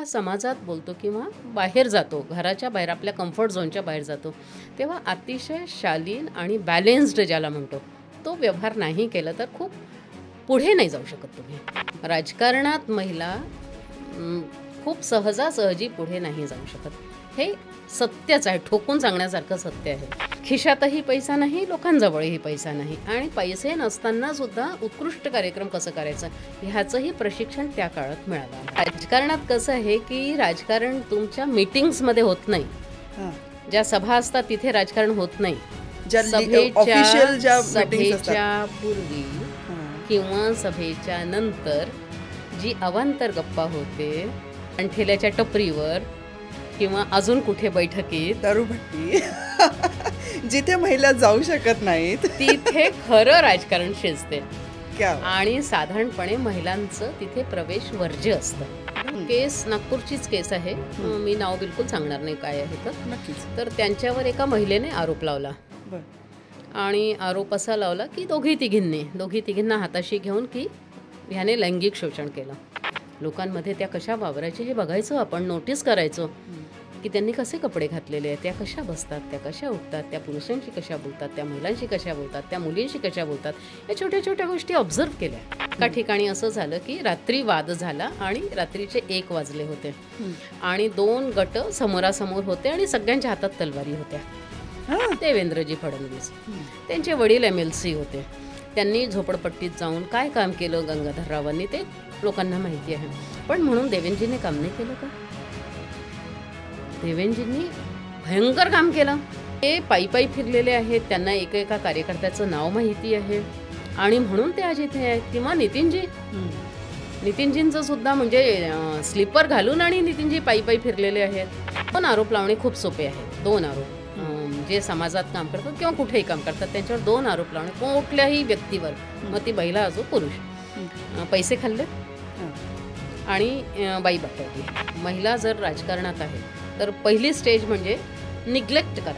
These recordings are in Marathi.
जेव्हा समाजात बोलतो किंवा बाहेर जातो, घराच्या बाहेर आपल्या कम्फर्ट झोनच्या बाहेर जातो, तेव्हा अतिशय शालीन आणि बॅलेन्स्ड ज्याला म्हणतो तो व्यवहार नाही केला तर खूप पुढे नाही जाऊ शकत तुम्ही. राजकारणात महिला खूप सहजासहजी पुढे नाही जाऊ शकत. हे सत्यच आहे, ठोकून सांगण्यासारखं सत्य आहे. खिशातही पैसा नाही, लोकांजवळही पैसा नाही, आणि पैसे नसताना सुद्धा उत्कृष्ट कार्यक्रम कसं करायचं ह्याचंही प्रशिक्षण त्या काळात मिळालं. राजकारणात कसं आहे की राजकारण तुमच्या मीटिंग्समध्ये होत नाही, ज्या सभा असतात तिथे राजकारण होत नाही. सभेच्या पूर्वी किंवा सभेच्या नंतर जी अवांतर गप्पा होते ठेल्याच्या टपरीवर किंवा अजून कुठे बैठकीत, दारूभट्टी, जिथे महिला जाऊ शकत नाहीत तिथे खरं राजकारण शिजते. आणि साधारणपणे महिलांचं तिथे प्रवेश वर्ज्य असतं. केस नागपूरचीच केस आहे, मी नाव बिलकुल सांगणार नाही काय आहे तर. नक्कीच. तर त्यांच्यावर एका महिलेने आरोप लावला, आणि आरोप असा लावला की दोघी तिघींना हाताशी घेऊन की ह्याने लैंगिक शोषण केलं. लोकांमध्ये त्या कशा वावरायचे हे बघायचो आपण, नोटीस करायचो की त्यांनी कसे कपडे घातलेले आहेत, त्या कशा बसतात, त्या कशा उठतात, त्या पुरुषांशी कशा बोलतात, त्या महिलांशी कशा बोलतात, त्या मुलींशी कशा बोलतात, या छोट्या छोट्या गोष्टी ऑब्झर्व केल्या. एका ठिकाणी असं झालं की रात्री वाद झाला आणि रात्रीचे 1 वाजले होते आणि 2 गट समोरासमोर होते आणि सगळ्यांच्या हातात तलवारी होत्या. देवेंद्रजी फडणवीस, त्यांचे वडील MLC होते. त्यांनी झोपडपट्टीत जाऊन काय काम केलं गंगाधररावांनी ते लोकांना माहिती आहे. पण म्हणून देवेंद्रजींनी काम नाही केलं का? देवेंद्रजींनी भयंकर काम केलं. ते पायी फिरलेले आहेत, त्यांना एका कार्यकर्त्याचं नाव माहिती आहे आणि म्हणून ते आज इथे आहेत. किंवा नितीनजींचं सुद्धा म्हणजे स्लीपर घालून आणि नितीनजी पायी फिरलेले आहेत. 2 आरोप लावणे खूप सोपे आहेत. 2 आरोप जे समाजात काम करतात किंवा कुठेही काम करतात त्यांच्यावर 2 आरोप लावणे कुठल्याही व्यक्तीवर, मग ती महिला असो पुरुष. पैसे खाल्ले आणि बाई बाटवली. महिला जर राजकारणात आहे तर पहिली स्टेज म्हणजे निग्लेक्ट करा,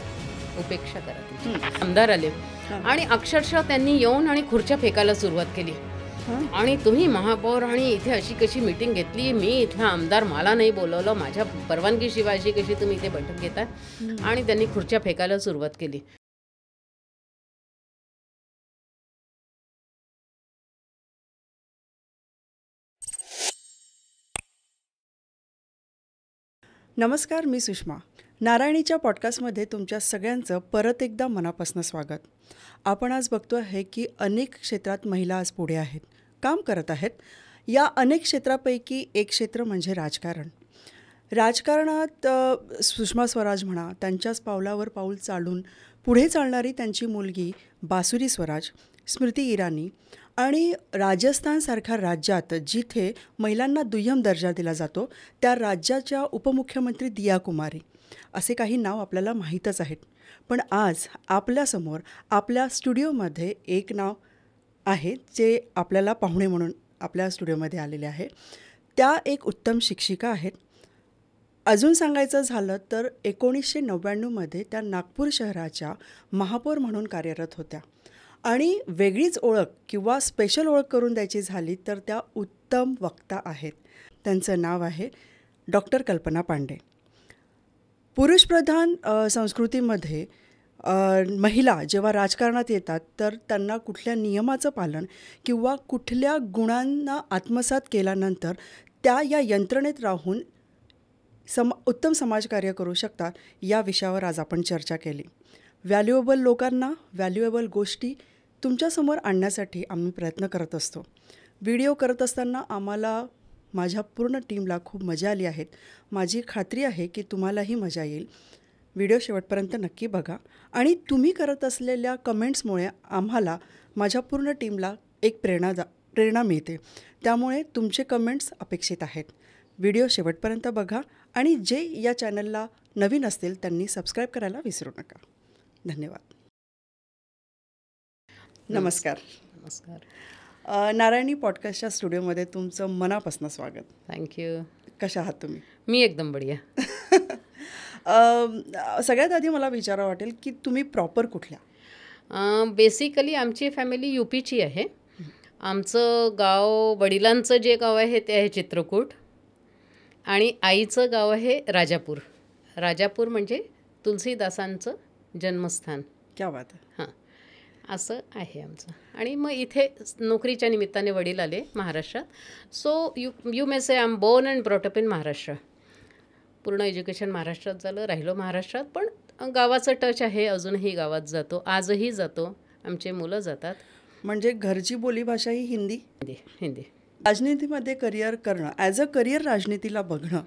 उपेक्षा करा तिची. आमदार आले आणि अक्षरशः त्यांनी येऊन आणि खुर्च्या फेकायला सुरुवात केली आणि तुम्ही महापौर आणि इथे अशी कशी मीटिंग घेतली, मी इथला आमदार, मला नाही बोलवलं, माझ्या परवानगीशिवाय अशी कशी तुम्ही इथे बैठक घेताय, आणि त्यांनी खुर्च्या फेकायला सुरुवात केली. नमस्कार, मी सुषमा. नारायणीच्या पॉडकास्टमध्ये तुमच्या सगळ्यांचं परत एकदा मनापासून स्वागत. आपण आज बघतो आहे की अनेक क्षेत्रात महिला आज पुढे आहेत, काम करत आहेत. या अनेक क्षेत्रापैकी एक क्षेत्र म्हणजे राजकारण. राजकारणात सुषमा स्वराज म्हणा, त्यांच्याच पावलावर पाऊल चालून पुढे चालणारी त्यांची मुलगी बासुरी स्वराज, स्मृती इराणी, आणि राजस्थानसारख्या राज्यात जिथे महिलांना दुय्यम दर्जा दिला जातो त्या राज्याच्या उपमुख्यमंत्री दिया कुमारी, असे काही नाव आपल्याला माहीतच आहेत. पण आज आपल्यासमोर आपल्या स्टुडिओमध्ये एक नाव आहे जे आपल्याला पाहुणे म्हणून आपल्या स्टुडिओमध्ये आलेले आहे. त्या एक उत्तम शिक्षिका आहेत. अजून सांगायचं झालं तर 1999मध्ये त्या नागपूर शहराच्या महापौर म्हणून कार्यरत होत्या. आणि वेगळीच ओळख किंवा स्पेशल ओळख करून द्यायची झाली तर त्या उत्तम वक्ता आहेत. त्यांचं नाव आहे डॉक्टर कल्पना पांडे. पुरुषप्रधान संस्कृतीमध्ये महिला जेव्हा राजकारणात येतात तर त्यांना कुठल्या नियमाचं पालन किंवा कुठल्या गुणांना आत्मसात केल्यानंतर त्या या यंत्रणेत राहून उत्तम समाजकार्य करू शकतात, या विषयावर आज आपण चर्चा केली. व्हॅल्युएबल लोकांना व्हॅल्युएबल गोष्टी तुमच्यासमोर आणण्यासाठी आम्ही प्रयत्न करत असतो. व्हिडिओ करत असताना आम्हाला, माझ्या पूर्ण टीमला खूप मजा आली आहे. माझी खात्री आहे की तुम्हालाही मजा येईल. व्हिडिओ शेवटपर्यंत नक्की बघा. आणि तुम्ही करत असलेल्या कमेंट्समुळे आम्हाला, माझ्या पूर्ण टीमला एक प्रेरणा मिळते. त्यामुळे तुमचे कमेंट्स अपेक्षित आहेत. व्हिडिओ शेवटपर्यंत बघा आणि जे या चॅनलला नवीन असतील त्यांनी सबस्क्राईब करायला विसरू नका. धन्यवाद. नमस्कार. नारायणी पॉडकास्टच्या स्टुडिओमध्ये तुमचं मनापासून स्वागत. थँक्यू. कशा आहात तुम्ही? मी एकदम बढिया. सगळ्यात आधी मला विचारावं वाटेल की तुम्ही प्रॉपर कुठल्या? बेसिकली आमची फॅमिली UPची आहे. आमचं गाव, वडिलांचं जे गाव आहे ते आहे चित्रकूट. आणि आईचं गाव आहे राजापूर. राजापूर म्हणजे तुलसीदासांचं जन्मस्थान. क्या बात आहे. हां, असं आहे आमचं. आणि मग इथे नोकरीच्या निमित्ताने वडील आले महाराष्ट्रात. So you may say I am born and brought up in Maharashtra. पूर्ण एज्युकेशन महाराष्ट्रात झालं, राहिलो महाराष्ट्रात, पण गावाचं टच आहे, अजूनही गावात जातो, आजही जातो, आमचे मुलं जातात. म्हणजे घरची बोलीभाषा ही हिंदी. हिंदी. राजनीतीमध्ये करिअर करणं, ॲज अ करिअर राजनीतीला बघणं,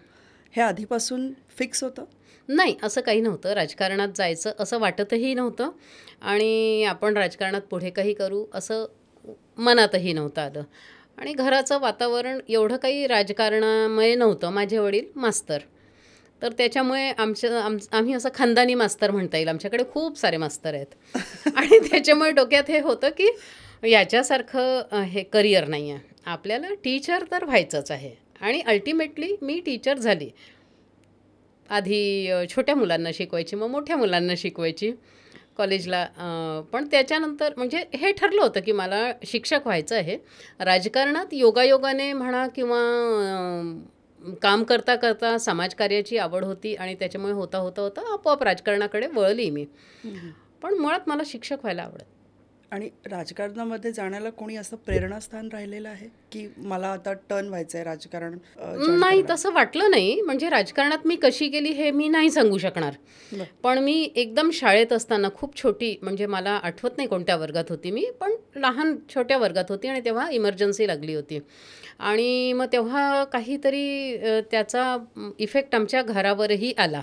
हे आधीपासून फिक्स होतं? नाही, असं काही नव्हतं. राजकारणात जायचं असं वाटतही नव्हतं आणि आपण राजकारणात पुढे काही करू असं मनातही नव्हतं आलं. आणि घराचं वातावरण एवढं काही राजकारणामय नव्हतं. माझे वडील मास्तर, तर त्याच्यामुळे आम्ही असं खानदानी मास्तर म्हणता येईल. आमच्याकडे खूप सारे मास्तर आहेत आणि त्याच्यामुळे डोक्यात हे होतं की याच्यासारखं हे करिअर नाही आहे, आपल्याला टीचर तर व्हायचंच आहे. आणि अल्टिमेटली मी टीचर झाली. आधी छोट्या मुलांना शिकवायची, मग मोठ्या मुलांना शिकवायची कॉलेजला. पण त्याच्यानंतर म्हणजे हे ठरलं होतं की मला शिक्षक व्हायचं आहे. राजकारणात योगायोगाने म्हणा किंवा काम करता करता समाजकार्याची आवड होती आणि त्याच्यामुळे होता होता होता आपोआप राजकारणाकडे वळली मी. पण मुळात मला शिक्षक व्हायला आवडत. आणि राजकारणामध्ये जाण्याला कोणी असं प्रेरणास्थान राहिलेलं आहे की मला आता टर्न व्हायचं आहे राजकारण? नाही, तसं वाटलं नाही. म्हणजे राजकारणात मी कशी गेली हे मी नाही सांगू शकणार. पण मी एकदम शाळेत असताना खूप छोटी, म्हणजे मला आठवत नाही कोणत्या वर्गात होती मी, पण लहान छोट्या वर्गात होती आणि तेव्हा इमर्जन्सी लागली होती. आणि मग तेव्हा काहीतरी त्याचा इफेक्ट आमच्या घरावरही आला,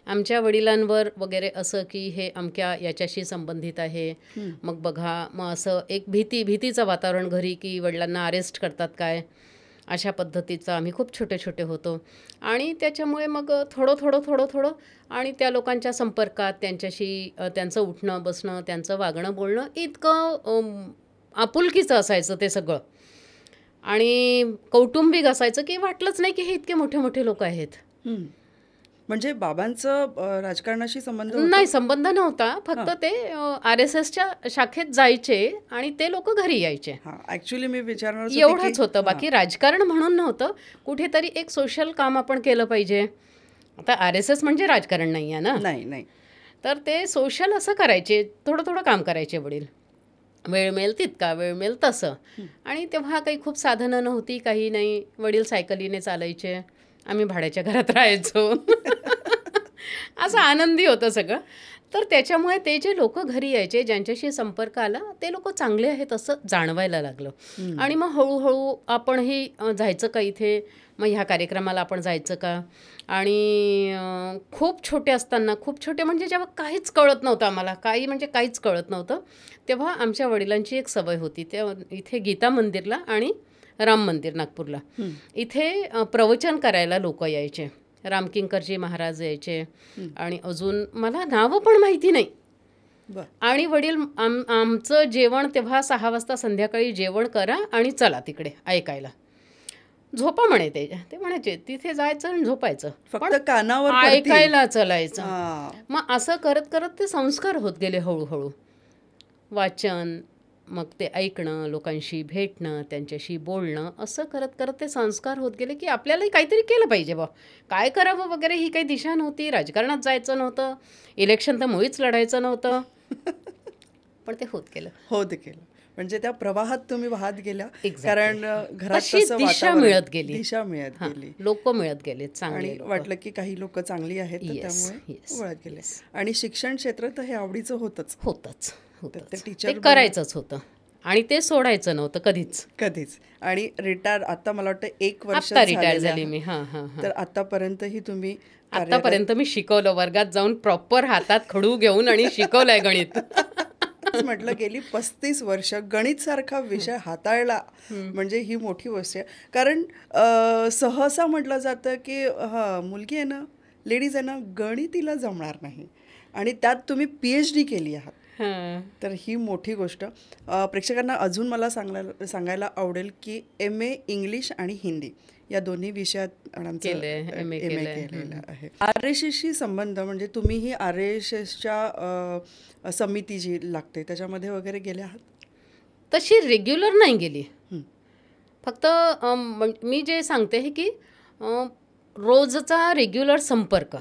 आमच्या वडिलांवर वगैरे, असं की हे अमक्या याच्याशी संबंधित आहे. मग बघा, मग असं एक भीतीचं वातावरण घरी की वडिलांना अरेस्ट करतात काय, अशा पद्धतीचं. आम्ही खूप छोटे छोटे होतो आणि त्याच्यामुळे मग थोडं आणि त्या लोकांच्या संपर्कात त्यांच्याशी त्यांचं उठणं बसणं, त्यांचं वागणं बोलणं इतकं आपुलकीचं असायचं ते सगळं. आणि कौटुंबिक असायचं की वाटलंच नाही की हे इतके मोठे मोठे लोक आहेत. म्हणजे बाबांचं राजकारणाशी संबंध होता? नाही, संबंध नव्हता. फक्त ते RSSच्या शाखेत जायचे आणि ते लोक घरी यायचे. ऍक्च्युली मी विचारणार एवढंच होतं. बाकी राजकारण म्हणून नव्हतं. कुठेतरी एक सोशल काम आपण केलं पाहिजे. आता RSS म्हणजे राजकारण नाही आहे ना. नाही. तर ते सोशल असं करायचे, थोडं काम करायचे वडील. वेळ मिळेल तितका, वेळ मिळेल तसं. आणि तेव्हा काही खूप साधनं नव्हती, काही नाही. वडील सायकलीने चालायचे, आम्ही भाड्याच्या घरात राहायचो. असं आनंदी होतं सगळं. तर त्याच्यामुळे ते जे लोक घरी यायचे, ज्यांच्याशी संपर्क आला, ते लोक चांगले आहेत असं जाणवायला लागलं. आणि मग हळूहळू आपणही जायचं का इथे, मग ह्या कार्यक्रमाला आपण जायचं का. आणि खूप छोटे असताना, खूप छोटे म्हणजे जेव्हा काहीच कळत नव्हतं आम्हाला, काहीच कळत नव्हतं, तेव्हा आमच्या वडिलांची एक सवय होती. तेव्हा इथे गीता मंदिरला आणि राम मंदिर नागपूरला, इथे प्रवचन करायला लोक यायचे. रामकिंकरजी महाराज यायचे आणि अजून मला नावं पण माहिती नाही. आणि वडील आमचं जेवण तेव्हा 6 वाजता संध्याकाळी जेवण करा आणि चला तिकडे ऐकायला. झोपा म्हणे ते म्हणायचे, तिथे जायचं आणि झोपायचं, फक्त कानावर ऐकायला चलायचं. मग असं करत करत ते संस्कार होत गेले हळूहळू. वाचन, मग ते ऐकणं, लोकांशी भेटणं, त्यांच्याशी बोलणं, असं करत करत ते संस्कार होत गेले की आपल्यालाही काहीतरी केलं पाहिजे बा, काय करावं वगैरे ही काही दिशा नव्हती. राजकारणात जायचं नव्हतं, इलेक्शन तर मुळीच लढायचं नव्हतं, पण ते होत गेलं. म्हणजे त्या प्रवाहात तुम्ही वाहत गेल्या. कारण घरात दिशा मिळत गेली, लोक मिळत गेले चांगले. वाटलं की काही लोक चांगली आहेत, त्यामुळे वळत गेले. आणि शिक्षण क्षेत्र तर हे आवडीचं होतच. ते करायचंच होतं आणि ते सोडायचं नव्हतं कधीच. आणि रिटायर, आता मला वाटतं 1 वर्ष रिटायर झाली मी. तर आतापर्यंतही तुम्ही? आतापर्यंत मी शिकवलं, वर्गात जाऊन प्रॉपर हातात खडू घेऊन आणि शिकवलंय गणित. म्हटलं गेली 35 वर्ष गणित सारखा विषय हाताळला म्हणजे ही मोठी गोष्ट आहे. कारण सहसा म्हटलं जातं की मुलगी आहे ना, लेडीज आहे ना, गणितीला जमणार नाही, आणि त्यात तुम्ही PhD केली आहात, तर ही मोठी गोष्ट. प्रेक्षकांना अजून मला सांगायला आवडेल की MA इंग्लिश आणि हिंदी या दोन्ही विषयात MA केलेलं आहे. RSSशी संबंध म्हणजे तुम्ही ही RSSच्या समिती जी लागते त्याच्यामध्ये वगैरे गेले आहात? तशी रेग्युलर नाही गेली. फक्त मी जे सांगते हे की रोजचा रेग्युलर संपर्क,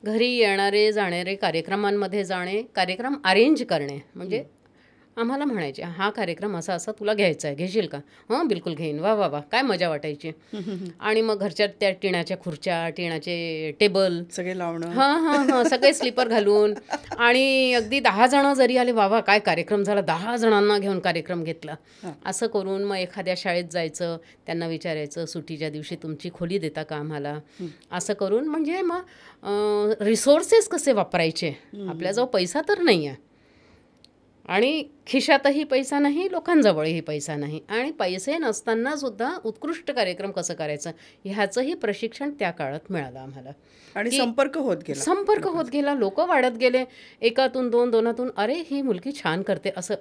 घरी येणारे जाणारे, कार्यक्रमांमध्ये जाणे, कार्यक्रम अरेंज करणे. म्हणजे आम्हाला म्हणायचे हा कार्यक्रम असा असा तुला घ्यायचा आहे, घेशील का? हां बिलकुल घेईन. वा वा वा, काय मजा वाटायची. आणि मग घरच्या त्या टिणाच्या खुर्च्या, टिणाचे टेबल सगळे लावणं, हां हां हां, सगळे स्लीपर घालून, आणि अगदी 10 जण जरी आले, वा वा काय कार्यक्रम झाला, 10 जणांना घेऊन कार्यक्रम घेतला. असं करून मग एखाद्या शाळेत जायचं, त्यांना विचारायचं सुट्टीच्या दिवशी तुमची खोली देता का आम्हाला. असं करून म्हणजे मग रिसोर्सेस कसे वापरायचे. आपल्याजवळ पैसा तर नाही आहे, आणि खिशातही पैसा नाही, लोकांजवळही पैसा नाही, आणि पैसे नसताना सुद्धा उत्कृष्ट कार्यक्रम कसं करायचं ह्याचंही प्रशिक्षण त्या काळात मिळालं आम्हाला. आणि संपर्क होत गेला, लोक वाढत गेले. एकातून दोन, दोनातून अरे ही मुलगी छान करते असं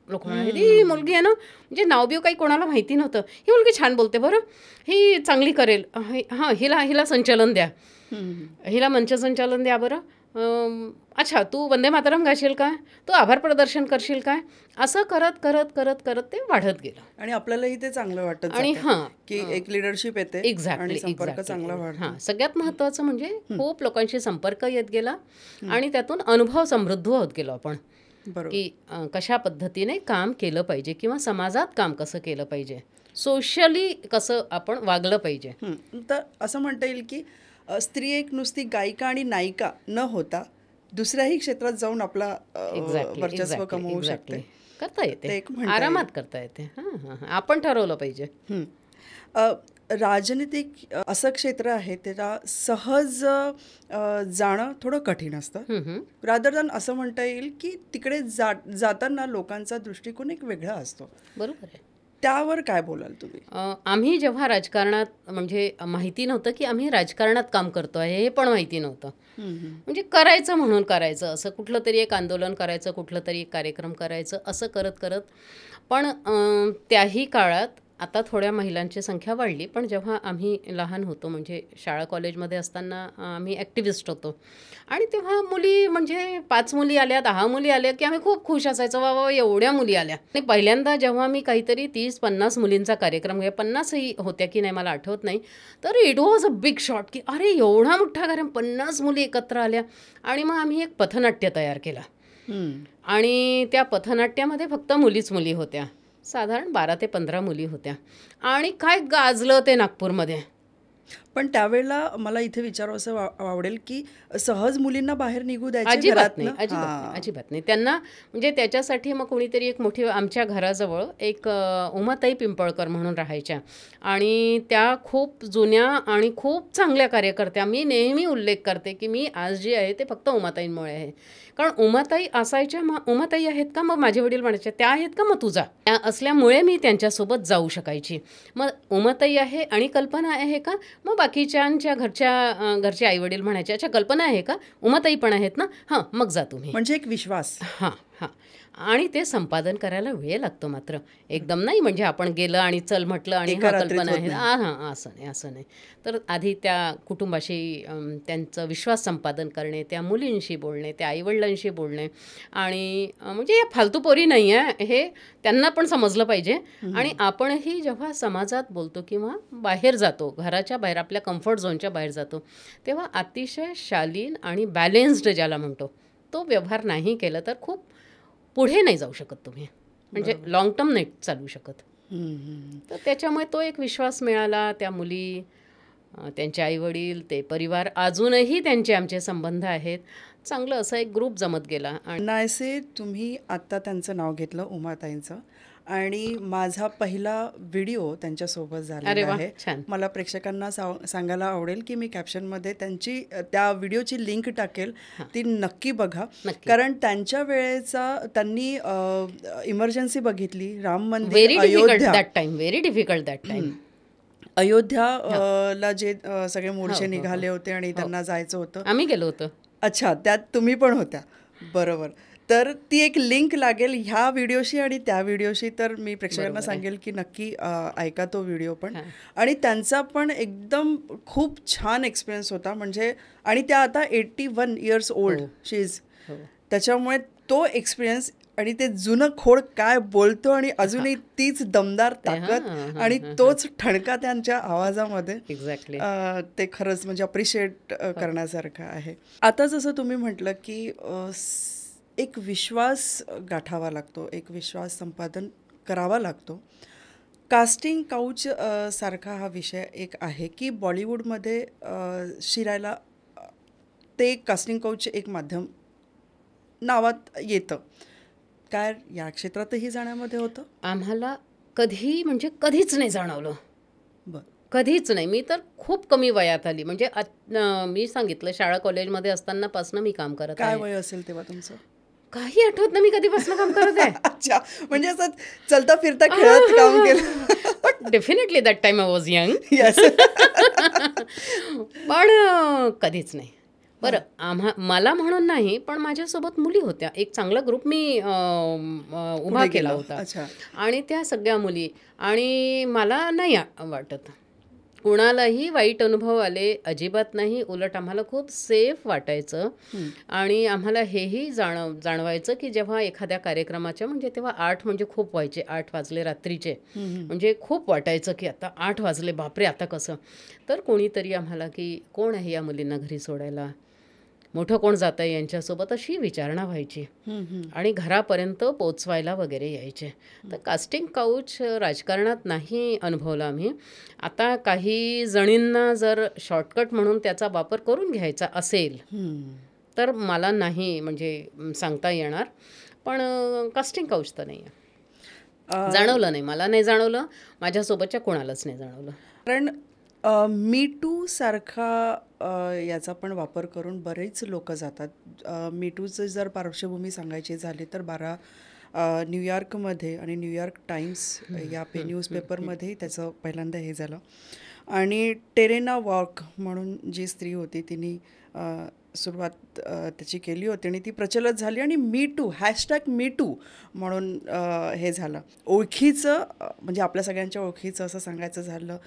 लोक म्हणाले. ही मुलगी आहे ना, म्हणजे नावबिव काही कोणाला माहिती नव्हतं, ही मुलगी छान बोलते बरं, ही चांगली करेल, हां हिला संचलन द्या, हिला मंचसंचालन द्या बरं. अच्छा तू वंदे मातरम गाशील काय, तू आभार प्रदर्शन करशील काय. असं करत करत करत करत ते वाढत गेलं, आणि आपल्यालाही ते चांगलं वाटत आणि हां की एक लिडरशिप येते. एक्झॅक्टली, संपर्क चांगला वाढतो. हां सगळ्यात महत्त्वाचं म्हणजे खूप लोकांशी संपर्क येत गेला, आणि त्यातून अनुभव समृद्ध होत गेलो आपण की कशा पद्धतीने काम केलं पाहिजे, किंवा समाजात काम कसं केलं पाहिजे, सोशली कसं आपण वागलं पाहिजे. तर असं म्हणता येईल की स्त्री एक नुसती गायिका आणि नायिका न होता दुसऱ्याही क्षेत्रात जाऊन आपला वर्चस्व कमवू शकते, करता येते, आरामात करता येते. हां आपण ठरवलं पाहिजे. राजनीतिक असं क्षेत्र आहे त्याला सहज जाणं थोडं कठीण असतं. रादर दॅन असं म्हणता येईल की तिकडे जाताना लोकांचा दृष्टिकोन एक वेगळा असतो. बरोबर आहे. त्यावर काय बोलाल तुम्ही? आम्ही जेव्हा राजकारणात, म्हणजे माहिती नव्हतं की आम्ही राजकारणात काम करतो आहे, हे पण माहिती नव्हतं. म्हणजे करायचं म्हणून करायचं, असं कुठलं तरी एक आंदोलन करायचं, कुठलं तरी एक कार्यक्रम करायचं, असं करत करत. पण त्याही काळात आता थोड्या महिलांची संख्या वाढली, पण जेव्हा आम्ही लहान होतो, म्हणजे शाळा कॉलेजमध्ये असताना आम्ही ॲक्टिव्हिस्ट होतो, आणि तेव्हा मुली म्हणजे 5 मुली आल्या, 10 मुली आल्या की आम्ही खूप खुश असायचो, वा वा एवढ्या मुली आल्या. आणि पहिल्यांदा जेव्हा मी काहीतरी 30-50 मुलींचा कार्यक्रम घ्या, 50ही होत्या की नाही मला आठवत नाही, तर it was a big shot की अरे एवढा मोठा कार्यक्रम, 50 मुली एकत्र आल्या. आणि मग आम्ही एक पथनाट्य तयार केला, आणि त्या पथनाट्यामध्ये फक्त मुलीच मुली होत्या, साधारण 12 ते 15 मुली होत्या, आणि काय गाजलं ते नागपूरमध्ये. पण त्यावेळेला मला इथे विचारावं असं आवडेल की सहज मुलींना बाहेर निघू द्यायचे? अजिबात नाही, अजिबात नाही. त्यांना म्हणजे त्याच्यासाठी मग कोणीतरी एक मोठी, आमच्या घराजवळ एक उमाताई पिंपळकर म्हणून राहायच्या, आणि त्या खूप जुन्या आणि खूप चांगल्या कार्यकर्त्या. मी नेहमी उल्लेख करते की मी आज जी आहे ते फक्त उमाताईंमुळे आहे, कारण उमाताई असायच्या. उमाताई आहेत का, मग माझे वडील म्हणायचे त्या आहेत का, मग तुझा, त्या असल्यामुळे मी त्यांच्यासोबत जाऊ शकायची. मग उमाताई आहे आणि कल्पना आहे का, मग बाकीच्यांच्या घरचे आईवडील म्हणायचे अच्छा कल्पना आहे का, उमाताई पण आहेत ना, हां मग जा तुम्ही. म्हणजे एक विश्वास. हां हां. आणि ते संपादन करायला वेळ लागतो मात्र, एकदम नाही म्हणजे आपण गेलं आणि चल म्हटलं आणि हा कल्पना आहे, हां असं नाही. तर आधी त्या कुटुंबाशी त्यांचं विश्वास संपादन करणे, त्या मुलींशी बोलणे, त्या आईवडिलांशी बोलणे, आणि म्हणजे या फालतू पोरी नाही आहे हे त्यांना पण समजलं पाहिजे. आणि आपणही जेव्हा समाजात बोलतो किंवा बाहेर जातो, घराच्या बाहेर आपल्या कम्फर्ट झोनच्या बाहेर जातो, तेव्हा अतिशय शालीन आणि बॅलेन्स्ड ज्याला म्हणतो तो व्यवहार नाही केला तर खूप पुढे नाही जाऊ शकत तुम्ही, म्हणजे लॉंग टर्म नाही चालू शकत. तर त्याच्यामुळे तो एक विश्वास मिळाला. त्या मुली, त्यांचे आईवडील, ते परिवार, अजूनही त्यांचे आमचे संबंध आहेत. चांगलं असं एक ग्रुप जमत गेला. आणि नायसे तुम्ही आत्ता त्यांचं नाव घेतलं उमाताईंचं, आणि माझा पहिला व्हिडिओ त्यांच्यासोबत झालेला आहे. मला प्रेक्षकांना सांगायला आवडेल की मी कॅप्शनमध्ये त्या व्हिडिओची लिंक टाकेल, ती नक्की बघा. कारण त्यांच्या वेळेचा त्यांनी इमर्जन्सी बघितली, राम मंदिर, व्हेरी डिफिकल्ट दॅट टाइम, अयोध्याला जे सगळे मोर्चे निघाले होते आणि त्यांना जायचं होतं, आम्ही गेलो होतो. अच्छा, त्यात तुम्ही पण होत्या, बरोबर. तर ती एक लिंक लागेल ह्या व्हिडिओशी आणि त्या व्हिडिओशी, तर मी प्रेक्षकांना सांगेल की नक्की ऐका तो व्हिडिओ पण. आणि त्यांचा पण एकदम खूप छान एक्सपिरियन्स होता, म्हणजे आणि त्या आता 81 इयर्स ओल्ड शी इज, त्याच्यामुळे तो एक्सपिरियन्स आणि ते जुनं खोड काय बोलतो आणि अजूनही तीच दमदार ताकद आणि तोच ठणका त्यांच्या आवाजामध्ये. एक्झॅक्टली. ते खरंच म्हणजे अप्रिशिएट करण्यासारखं आहे. आता जसं तुम्ही म्हटलं की एक विश्वास गाठावा लागतो, एक विश्वास संपादन करावा लागतो. कास्टिंग काउच सारखा हा विषय एक आहे की बॉलिवूडमध्ये शिरायला ते कास्टिंग काउच एक माध्यम नावात येतं. काय या क्षेत्रातही जाण्यामध्ये होतं? आम्हाला कधी म्हणजे कधीच नाही जाणवलं. बरं. कधीच नाही. मी तर खूप कमी वयात आली. म्हणजे मी सांगितलं शाळा कॉलेजमध्ये असतानापासून मी काम करत काय आहे. वय असेल तेव्हा तुमचं? काही आठवत नाही मी कधीपासून काम करत आहे. अच्छा, म्हणजे असं चलता फिरता खेळत काम केलं. But definitely that time I was young. Yes. पण कधीच नाही. बरं, मला म्हणून नाही, पण माझ्यासोबत मुली होत्या. एक चांगला ग्रुप मी उभा केला होता. अच्छा. आणि त्या सगळ्या मुली, आणि मला नाही वाटत कुणालाही वाईट अनुभव आले, अजिबात नाही. उलट आम्हाला खूप सेफ वाटायचं. आणि आम्हाला हेही जाणवायचं की जेव्हा एखाद्या कार्यक्रमाच्या म्हणजे तेव्हा 8 म्हणजे खूप व्हायचे, 8 वाजले रात्रीचे. म्हणजे खूप वाटायचं की आता 8 वाजले, बापरे आता कसं. तर कोणीतरी आम्हाला की कोण आहे या मुलींना घरी सोडायला, मोठं कोण जात आहे यांच्यासोबत, अशी विचारणा व्हायची. आणि घरापर्यंत पोचवायला वगैरे यायचे. तर कास्टिंग काउच राजकारणात नाही अनुभवला आम्ही. आता काही जणींना जर शॉर्टकट म्हणून त्याचा वापर करून घ्यायचा असेल तर मला नाही म्हणजे सांगता येणार. पण कास्टिंग काउच तर नाही आहे. जाणवलं नाही, मला नाही जाणवलं, माझ्यासोबतच्या कोणालाच नाही जाणवलं. कारण मी टू सारखा याचा पण वापर करून बरेच लोक जातात. मी टूचं जर पार्श्वभूमी सांगायची झाली तर न्यूयॉर्कमध्ये आणि न्यूयॉर्क टाइम्स या न्यूजपेपरमध्येही त्याचं पहिल्यांदा हे झालं. आणि टेरेना वॉक म्हणून जी स्त्री होती तिने सुरुवात त्याची केली होती आणि ती प्रचलित झाली. आणि #MeToo म्हणून हे झालं. ओळखीचं म्हणजे आपल्या सगळ्यांच्या ओळखीचं असं सांगायचं झालं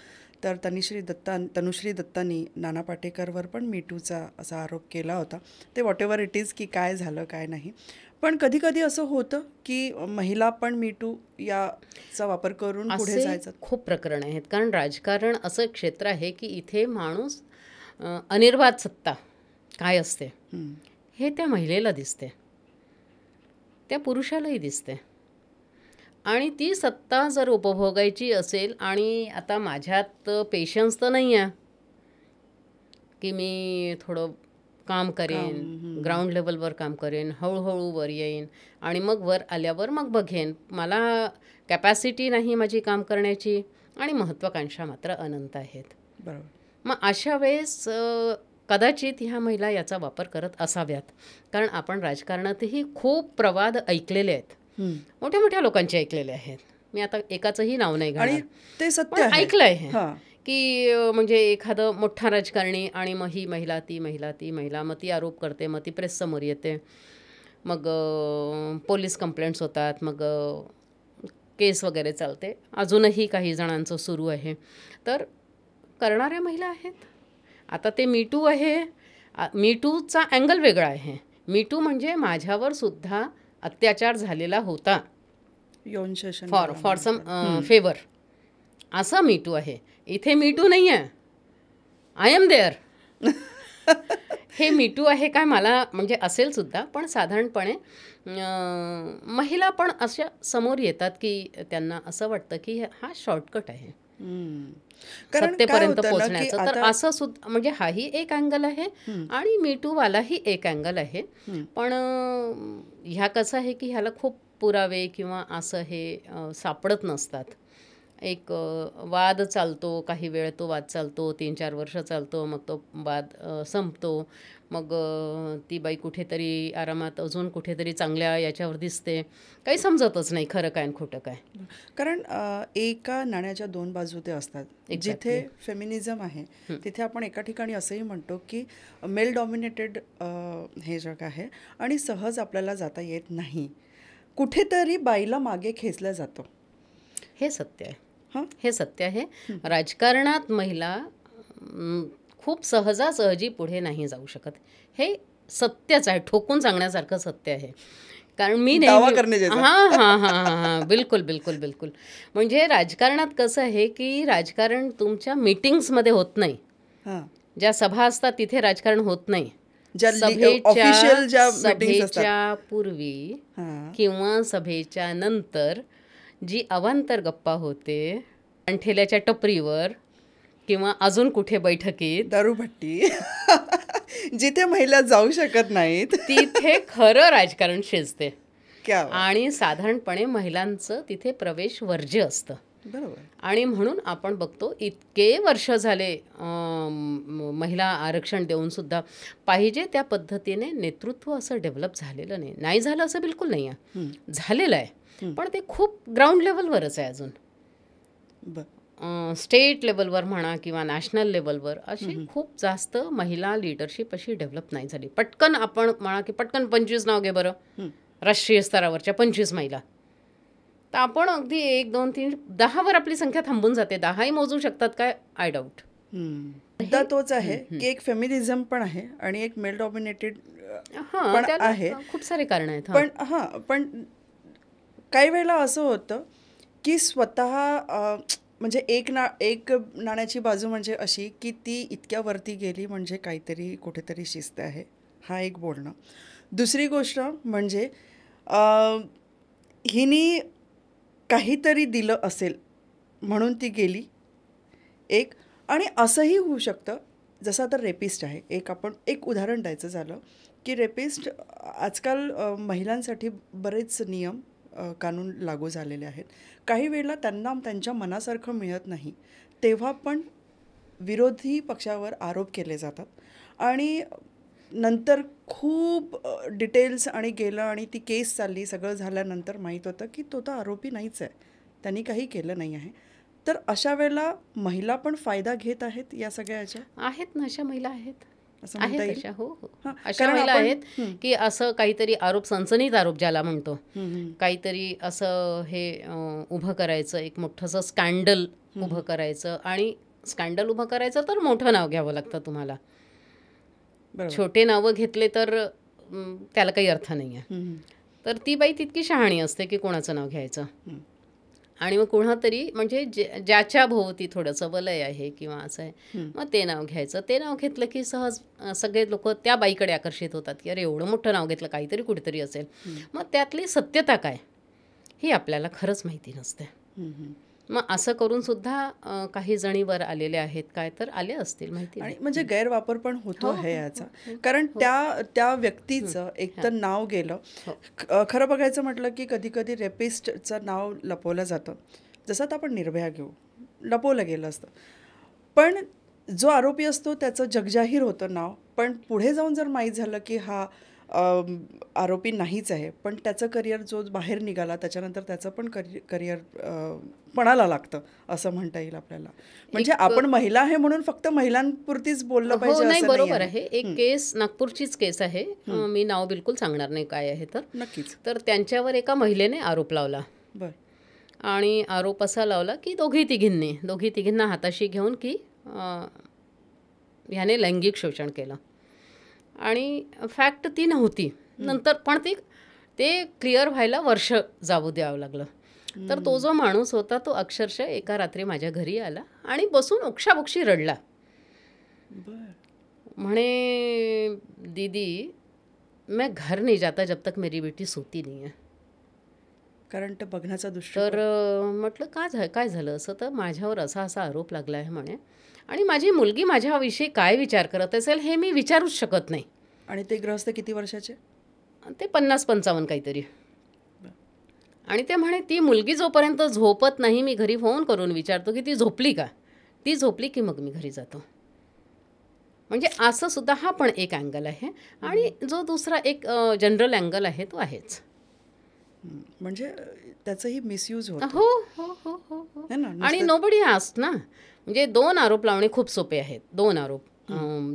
तर तनुश्री दत्तांनी नाना पाटेकरवर पण मीटूचा असा आरोप केला होता. ते व्हॉट एव्हर इट इज की काय झालं काय नाही. पण कधी कधी असं होतं की महिला पण मीटू याचा वापर करून पुढे जायचं. खूप प्रकरण आहेत. कारण राजकारण असं क्षेत्र आहे की इथे माणूस अनिर्वाद सत्ता काय असते हे त्या महिलेला दिसते, त्या पुरुषालाही दिसते. आणि ती सत्ता जर उपभोगायची असेल, आणि आता माझ्यात पेशन्स तर नाही आहे की मी थोडं काम करेन, ग्राउंड लेवलवर काम करेन, हळूहळू वर येईन आणि मग वर आल्यावर मग बघेन. मला कॅपॅसिटी नाही माझी काम करण्याची, आणि महत्त्वाकांक्षा मात्र अनंत आहेत. बरोबर. मग अशा वेळेस कदाचित ह्या महिला याचा वापर करत असाव्यात. कारण आपण राजकारणातही खूप प्रवाद ऐकलेले आहेत, मोठ्या मोठ्या लोकांचे ऐकलेले आहेत. मी आता एकाचंही नाव नाही घेणार, ते सत्य आहे. ऐकलं आहे की म्हणजे एखादं मोठा राजकारणी आणि मग ही महिला ती महिला मग ती आरोप करते, मग ती प्रेससमोर येते, मग पोलीस कंप्लेंट्स होतात, मग केस वगैरे चालते. अजूनही काही जणांचं सुरू आहे. तर करणाऱ्या महिला आहेत. आता ते मीटू आहे, मीटूचा अँगल वेगळा आहे. मीटू म्हणजे माझ्यावर सुद्धा अत्याचार झालेला होता फॉर सम फेवर, असं मीटू आहे. इथे मीटू नाही आहे, आय एम देअर. हे मीटू आहे काय मला म्हणजे असेल सुद्धा, पण साधारणपणे महिला पण अशा समोर येतात की त्यांना असं वाटतं की हा शॉर्टकट आहे सत्तेपर्यंत पोहोचण्याचं. तर असं सुद्धा म्हणजे हाही एक अँगल आहे आणि मीटूवालाही एक अँगल आहे. पण ह्या कसं आहे की ह्याला खूप पुरावे किंवा असं हे सापडत नसतात. एक वाद चालतो, काही वेळ तो वाद चालतो, 3-4 वर्ष चालतो, मग तो वाद संपतो, मग ती बाई कुठेतरी आरामात अजून कुठेतरी चांगल्या याच्यावर दिसते. काही समजतच नाही खरं काय आणि खोटं काय. कारण एका नाण्याच्या 2 बाजू ते असतात. जिथे फेमिनिझम आहे तिथे आपण एका ठिकाणी असंही म्हणतो की मेल डॉमिनेटेड हे जग आहे आणि सहज आपल्याला जाता येत नाही, कुठेतरी बाईला मागे खेचलं जातं. हे सत्य आहे. हे सत्य आहे. राजकारणात महिला खूप सहजासहजी पुढे नाही जाऊ शकत. हे सत्यच आहे, ठोकून सांगण्यासारखं सत्य आहे कारण मी दावा करण्याचे हां हां हां हां हां बिलकुल बिलकुल बिलकुल. म्हणजे राजकारणात कसं आहे की राजकारण तुमच्या मीटिंग्समध्ये होत नाही. हां ज्या सभा असतात तिथे राजकारण होत नाही. ऑफिशियल ज्या मीटिंग्स असतात सभेच्या पूर्वी हां किंवा सभेच्या नंतर जी अवांतर गप्पा होते ठेल्याच्या टपरीवर किंवा अजून कुठे बैठकीत दारूभट्टी जिथे महिला जाऊ शकत नाहीत तिथे खरं राजकारण शिजते. क्या बात. आणि साधारणपणे महिलांचं तिथे प्रवेश वर्ज्य असतं. बरोबर. आणि म्हणून आपण बघतो इतके वर्ष झाले महिला आरक्षण देऊन सुद्धा पाहिजे त्या पद्धतीने नेतृत्व असं डेव्हलप झालेलं नाही. नाही झालं असं बिलकुल नाही आहे, झालेलं आहे, पण ते खूप ग्राउंड लेवलवरच आहे अजून. स्टेट लेवलवर म्हणा किंवा नॅशनल लेवलवर अशी खूप जास्त महिला लिडरशिप अशी डेव्हलप नाही झाली. पटकन आपण म्हणा की पटकन 25 नाव घे बरं राष्ट्रीय स्तरावरच्या 25 महिला, तर आपण अगदी 1 2 3 10वर आपली संख्या थांबून जाते. 10ही मोजू शकतात काय, आय डाऊट. मुद्दा तोच आहे की एक फेमिनिझम पण आहे आणि एक मेल डॉमिनेटेड पण आहे. खूप सारे कारण आहेत. पण काही वेळेला असं होतं की स्वतः म्हणजे एक नाण्याची बाजू म्हणजे अशी की ती इतक्या वरती गेली म्हणजे काहीतरी कुठेतरी शिस्त आहे, हा एक बोलणं. दुसरी गोष्ट म्हणजे हिनी काहीतरी दिलं असेल म्हणून ती गेली एक. आणि असंही होऊ शकतं जसं आता रेपिस्ट आहे, आपण एक उदाहरण द्यायचं झालं की रेपिस्ट आजकाल महिलांसाठी बरेच नियम कानून लागू झालेले आहेत. काही वेळेला त्यांना त्यांच्या मनासारखं मिळत नाही तेव्हा पण विरोधी पक्षावर आरोप केले जातात आणि नंतर खूप डिटेल्स आणि गेलं आणि ती केस चालली, सगळं झाल्यानंतर माहीत होतं की तो तर आरोपी नाहीच आहे, त्यांनी काही केलं नाही आहे. तर अशा वेळेला महिला पण फायदा घेत आहेत या सगळ्याच्या. आहेत ना, अशा महिला आहेत, असं म्हणता येईल. अशा हो अशा महिला आहेत की असं काहीतरी आरोप, सनसनीत आरोप ज्याला म्हणतो, काहीतरी असं हे उभं करायचं, एक मोठंसं स्कॅन्डल उभं करायचं. आणि स्कॅन्डल उभं करायचं तर मोठं नाव घ्यावं लागतं तुम्हाला. छोटे नावं घेतले तर त्याला काही अर्थ नाही आहे. तर ती बाई तितकी शहाणी असते की कोणाचं नाव घ्यायचं आणि मग कोणा तरी म्हणजे ज्याच्या भोवती थोडंसं वलय आहे किंवा असं आहे मग ते नाव घ्यायचं. ते नाव घेतलं की सहज सगळे लोक त्या बाईकडे आकर्षित होतात की अरे एवढं मोठं नाव घेतलं, काहीतरी कुठेतरी असेल. मग त्यातली सत्यता काय ही आपल्याला खरंच माहिती नसते. मग असं करून सुद्धा काही जणी वर आलेले आहेत, काय तर आले असतील माहिती. आणि म्हणजे गैरवापर पण होतो आहे याचा. कारण त्या व्यक्तीचं एक तर नाव गेलं. खरं बघायचं म्हटलं की कधी कधी रेपिस्टचं नाव लपवलं जातं. जसं आता आपण निर्भया घेऊ, लपवलं गेलं असतं, पण जो आरोपी असतो त्याचं जगजाहीर होतं नाव. पण पुढे जाऊन जर माहीत झालं की हा आरोपी नाहीच आहे, पण त्याचं करिअर जो बाहेर निघाला त्याच्यानंतर त्याचं पण करिअर पणाला लागतं असं म्हणता येईल आपल्याला. म्हणजे आपण महिला आहे म्हणून फक्त महिलांपुरतीच बोललं पाहिजे नाही, बरोबर आहे. एक केस नागपूरचीच केस आहे, मी नाव बिलकुल सांगणार नाही काय आहे तर. नक्कीच. तर त्यांच्यावर एका महिलेने आरोप लावला. आणि आरोप असा लावला की दोघी तिघींना हाताशी घेऊन की ह्याने लैंगिक शोषण केलं. आणि फॅक्ट ती नव्हती नंतर, पण ते क्लिअर व्हायला वर्ष जाऊ द्यावं लागलं. तर तो जो माणूस होता तो अक्षरशः एका रात्री माझ्या घरी आला आणि बसून ओक्षाबोक्षी रडला. म्हणे दीदी मैं घर नहीं जाता जब तक मेरी बेटी सोती नहीं है. कारण ते बघण्याचा दृष्टिकोन. तर म्हटलं काय झालं असं, तर माझ्यावर असा आरोप लागला आहे म्हणे, आणि माझी मुलगी माझ्याविषयी काय विचार करत असेल हे मी विचारूच शकत नाही. आणि ते गृहस्थ किती वर्षाचे? ते 50-55 काहीतरी. आणि ते म्हणे ती मुलगी जोपर्यंत झोपत नाही मी घरी फोन करून विचारतो की ती झोपली का, ती झोपली की मग मी घरी जातो. म्हणजे असं सुद्धा हा पण एक अँगल आहे. आणि जो दुसरा एक जनरल अँगल आहे तो आहेच. म्हणजे त्याचंही मिसयूज होतं. हो हो हो हो. आणि नोबडी आस्क्ड ना. म्हणजे 2 आरोप लावणे खूप सोपे आहेत. 2 आरोप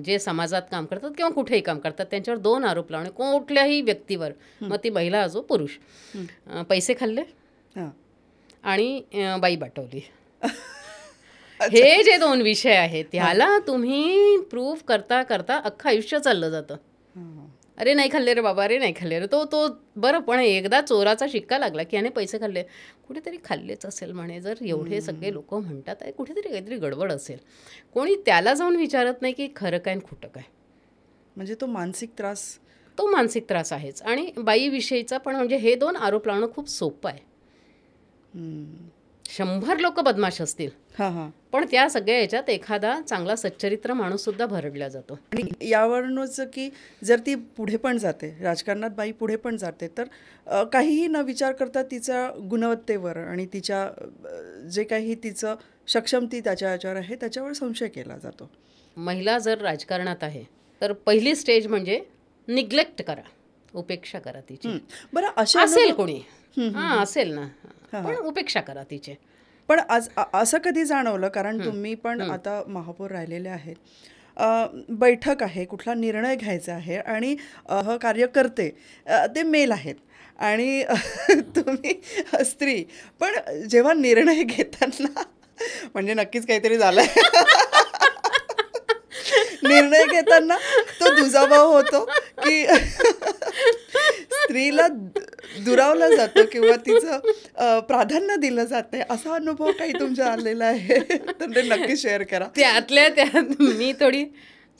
जे समाजात काम करतात किंवा कुठेही काम करतात त्यांच्यावर 2 आरोप लावणे कुठल्याही व्यक्तीवर, मग ती महिला असो पुरुष. पैसे खाल्ले आणि बाई बाटवली, हे जे 2 विषय आहेत त्याला तुम्ही प्रूव्ह करता करता अख्खं आयुष्य चाललं जातं. अरे नाही खाल्ले रे बाबा, अरे नाही खाल्ले रे. तो बरं, पण एकदा चोराचा शिक्का लागला की याने पैसे खाल्ले, कुठेतरी खाल्लेच असेल म्हणे. जर एवढे सगळे लोक म्हणतात आहे, कुठेतरी काहीतरी गडबड असेल. कोणी त्याला जाऊन विचारत नाही की खरं काय आणि खोटं काय. म्हणजे तो मानसिक त्रास आहेच. आणि बाईविषयीचा पण, म्हणजे हे 2 आरोप लावणं खूप सोपं आहे. 100 लोक बदमाश असतील, पण त्या सगळ्या याच्यात एखादा चांगला सच्चरित्र माणूस सुद्धा भरडला जातो. आणि यावरूनच की जर ती पुढे पण जाते, राजकारणात बाई पुढे पण जाते, तर काहीही न विचार करता तिच्या गुणवत्तेवर आणि तिच्या जे काही तिचं सक्षमती त्याच्या याच्यावर आहे त्याच्यावर संशय केला जातो. महिला जर राजकारणात आहे तर पहिली स्टेज म्हणजे निग्लेक्ट करा, उपेक्षा करा तिची. बरं, असेल कोणी असेल ना, पण उपेक्षा करा तिचे. पण आज असं कधी जाणवलं, कारण तुम्ही पण आता महापौर राहिलेले आहेत, बैठक आहे, कुठला निर्णय घ्यायचा आहे आणि कार्यकर्ते ते मेल आहेत आणि तुम्ही स्त्री, पण जेव्हा निर्णय घेताना म्हणजे नक्कीच काहीतरी झालंय निर्णय घेताना तो दुजाभाव होतो की स्त्रीला दुरावलं जातं किंवा तिचं प्राधान्य दिलं जात नाही, असा अनुभव काही तुमच्या आलेला आहे तर ते नक्की शेअर करा. त्यातल्या त्यात मी थोडी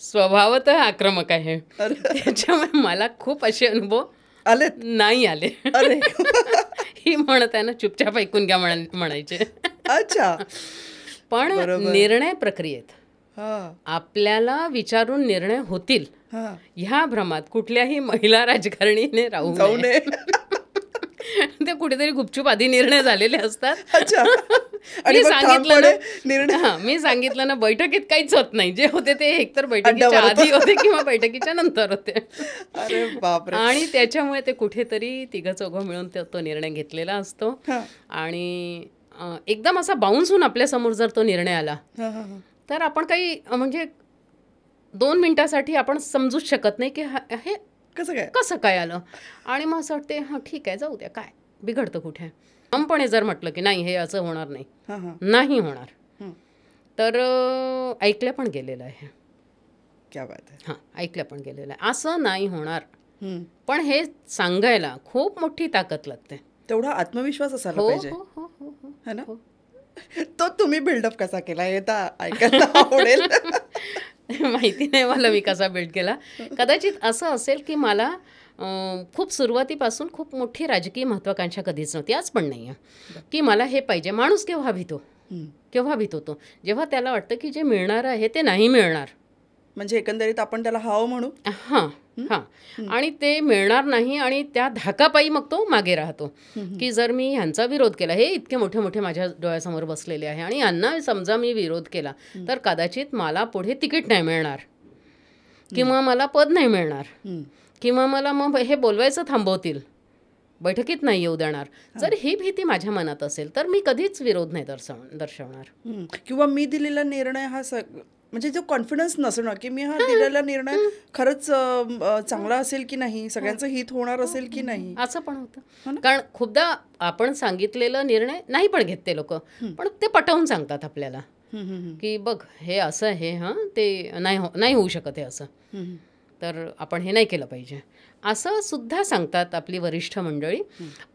स्वभावतः आक्रमक आहे, त्याच्यामुळे मला खूप असे अनुभव नाही आले. अरे ही म्हणत आहे ना, चुपचाप ऐकून घ्या म्हणायचे. अच्छा. पण निर्णय प्रक्रियेत आपल्याला विचारून निर्णय होतील ह्या भ्रमात कुठल्याही महिला राजकारणीने राहू नये. ते कुठेतरी गुपचूप आधी निर्णय झालेले असतात. मी सांगितलं ना, बैठकीत काहीच होत नाही. जे होते ते एकतर बैठकीच्या आधी होते किंवा बैठकीच्या नंतर होते. अरे बापरे. आणि त्याच्यामुळे ते कुठेतरी 3-4 मिळून तो निर्णय घेतलेला असतो. आणि एकदम असा बाउन्स होऊन आपल्या समोर जर तो निर्णय आला तर आपण काही म्हणजे 2 मिनिटासाठी आपण समजूच शकत नाही की हे कसं काय आलं. आणि मग असं वाटते ठीक आहे, जाऊ द्या, काय बिघडतं कुठे. ठामपणे जर म्हटलं की नाही हे असं होणार नाही होणार, तर ऐकल्या पण गेलेलं आहे. क्या बात आहे. ऐकल्या पण गेलेलं आहे, असं नाही होणार. पण हे सांगायला खूप मोठी ताकद लागते, तेवढा आत्मविश्वास असायला पाहिजे. है ना. तो तुम्ही बिल्डअप कसा केला हे तर ऐकायला आवडेल. माहिती नाही मला मी कसा बिल्ड केला. कदाचित असं असेल की मला खूप सुरुवातीपासून खूप मोठी राजकीय महत्त्वाकांक्षा कधीच नव्हती, आज पण नाही आहे की मला हे पाहिजे. माणूस केव्हा भीतो तो जेव्हा त्याला वाटतं की जे मिळणार आहे ते नाही मिळणार. म्हणजे एकंदरीत आपण त्याला हाव म्हणू. आणि ते मिळणार नाही आणि त्या धाकापायी मग तो मागे राहतो की जर मी ह्यांचा विरोध केला, हे इतके मोठे मोठे माझ्या डोळ्यासमोर बसलेले आहे आणि यांना समजा मी विरोध केला तर कदाचित मला पुढे तिकीट नाही मिळणार किंवा मला पद नाही मिळणार किंवा मला मग हे बोलवायचं थांबवतील, बैठकीत नाही येऊ देणार. जर ही भीती माझ्या मनात असेल तर मी कधीच विरोध नाही दर्शवणार. किंवा मी दिलेला निर्णय हा म्हणजे जो कॉन्फिडन्स नसणं की मी हा दिलेला निर्णय खरंच चांगला असेल की नाही, सगळ्यांचं हित होणार असेल की नाही, असं पण होतं. कारण खूपदा आपण सांगितलेला निर्णय नाही पण घेत ते लोक, पण ते पटवून सांगतात आपल्याला की बघ हे असं आहे, ते नाही होऊ शकत आहे असं, तर आपण हे नाही केलं पाहिजे, असं सुद्धा सांगतात आपली वरिष्ठ मंडळी.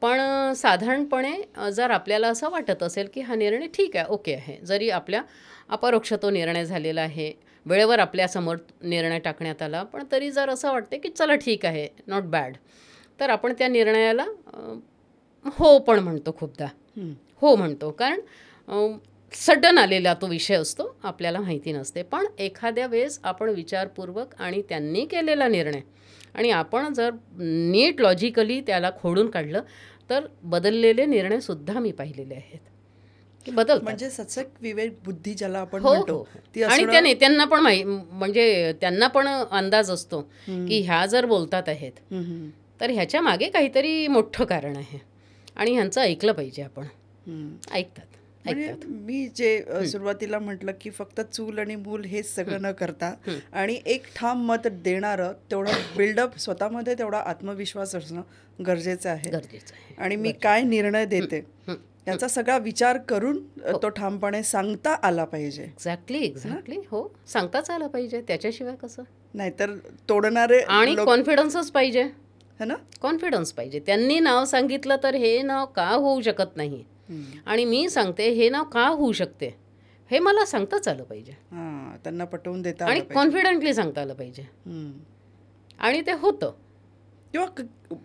पण साधारणपणे जर आपल्याला असं वाटत असेल की हा निर्णय ठीक आहे, ओके आहे, जरी आपल्या अपरोक्ष तो निर्णय झालेला आहे, वेळेवर आपल्यासमोर निर्णय टाकण्यात आला, पण तरी जर असं वाटते की चला ठीक आहे, नॉट बॅड, तर आपण त्या निर्णयाला हो पण म्हणतो. खूपदा हो म्हणतो कारण सडन आलेला तो विषय असतो, आपल्याला माहिती नसते. पण एखाद्या वेळेस आपण विचारपूर्वक आणि त्यांनी केलेला निर्णय आणि आपण जर नीट लॉजिकली त्याला खोडून काढलं तर बदललेले निर्णयसुद्धा मी पाहिलेले आहेत. म्हणजे सचक विवेक बुद्धी ज्याला आपण म्हणतो. आणि त्या नेत्यांना पण म्हणजे त्यांना पण अंदाज असतो की ह्या जर बोलतात आहेत तर ह्याच्या मागे काहीतरी मोठं कारण आहे आणि ह्यांचं ऐकलं पाहिजे. आपण ऐकतात. मी जे सुरुवातीला म्हटलं की फक्त चूल आणि मूल हेच सगळं न करता आणि एक ठाम मत देणारं तेवढं बिल्डअप स्वतःमध्ये तेवढा आत्मविश्वास असणं गरजेचं आहे. आणि मी काय निर्णय देते याचा सगळा विचार करून तो ठामपणे सांगता आला पाहिजे. एक्झॅक्टली. हो, सांगताच आला पाहिजे, त्याच्याशिवाय कसं. नाहीतर तोडणारे आणि कॉन्फिडन्सच पाहिजे, है ना, कॉन्फिडन्स पाहिजे. त्यांनी नाव सांगितलं तर हे नाव का होऊ शकत नाही, आणि मी सांगते हे नाव का होऊ शकते, हे मला सांगताच आलं पाहिजे. त्यांना पटवून देता आणि कॉन्फिडंटली सांगता आलं पाहिजे. आणि ते होतं. किंवा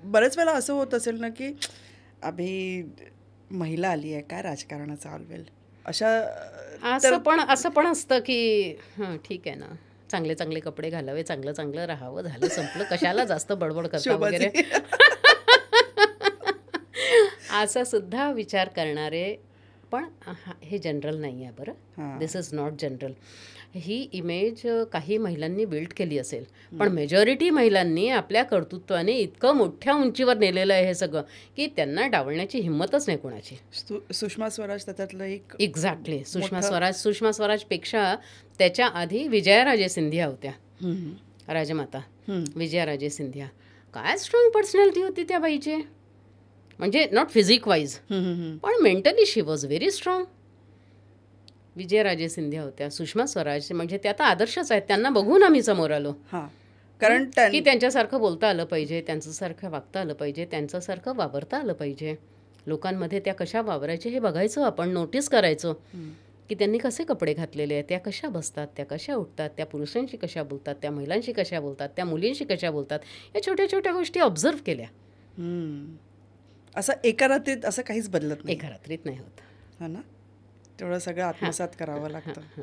बरेच वेळा असं होत असेल ना की अभि महिला आली आहे, काय राजकारण चालवेल, असं पण असतं की हां ठीक आहे ना, चांगले चांगले कपडे घालावे, चांगलं चांगलं राहावं, झालं संपलं, कशाला जास्त बडबड करता वगैरे असा सुद्धा विचार करणारे. पण हे जनरल नाही आहे बरं, दिस इज नॉट जनरल. ही इमेज काही महिलांनी बिल्ड केली असेल, पण मेजॉरिटी महिलांनी आपल्या कर्तृत्वाने इतकं मोठ्या उंचीवर नेलेलं आहे हे सगळं की त्यांना डावलण्याची हिंमतच नाही कोणाची. सुषमा स्वराज त्याच्यातलं एक. एक्झॅक्टली. सुषमा स्वराजपेक्षा त्याच्या आधी विजयाराजे सिंधिया होत्या, राजमाता विजयाराजे सिंधिया. काय स्ट्रॉंग पर्सनॅलिटी होती त्या बाईची, म्हणजे नॉट फिजिक वाईज पण mentally she was very strong. Vijayraje Scindia होत्या. सुषमा स्वराज म्हणजे त्या आता आदर्शच आहेत, त्यांना बघून आम्ही समोर आलो. कारण की त्यांच्यासारखं बोलता आलं पाहिजे, त्यांच्यासारखं वागता आलं पाहिजे, त्यांच्यासारखं वावरता आलं पाहिजे. लोकांमध्ये त्या कशा वावरायचे हे बघायचं आपण, नोटीस करायचो की त्यांनी कसे कपडे घातलेले आहेत, त्या कशा बसतात, त्या कशा उठतात, त्या पुरुषांशी कशा बोलतात, त्या महिलांशी कशा बोलतात, त्या मुलींशी कशा बोलतात, या छोट्या छोट्या गोष्टी ऑब्झर्व केल्या. असं एका रात्रीत असं काहीच बदलत नाही, एका रात्रीत नाही होत, हा ना. तेवढं सगळं आत्मसात करावं लागतं.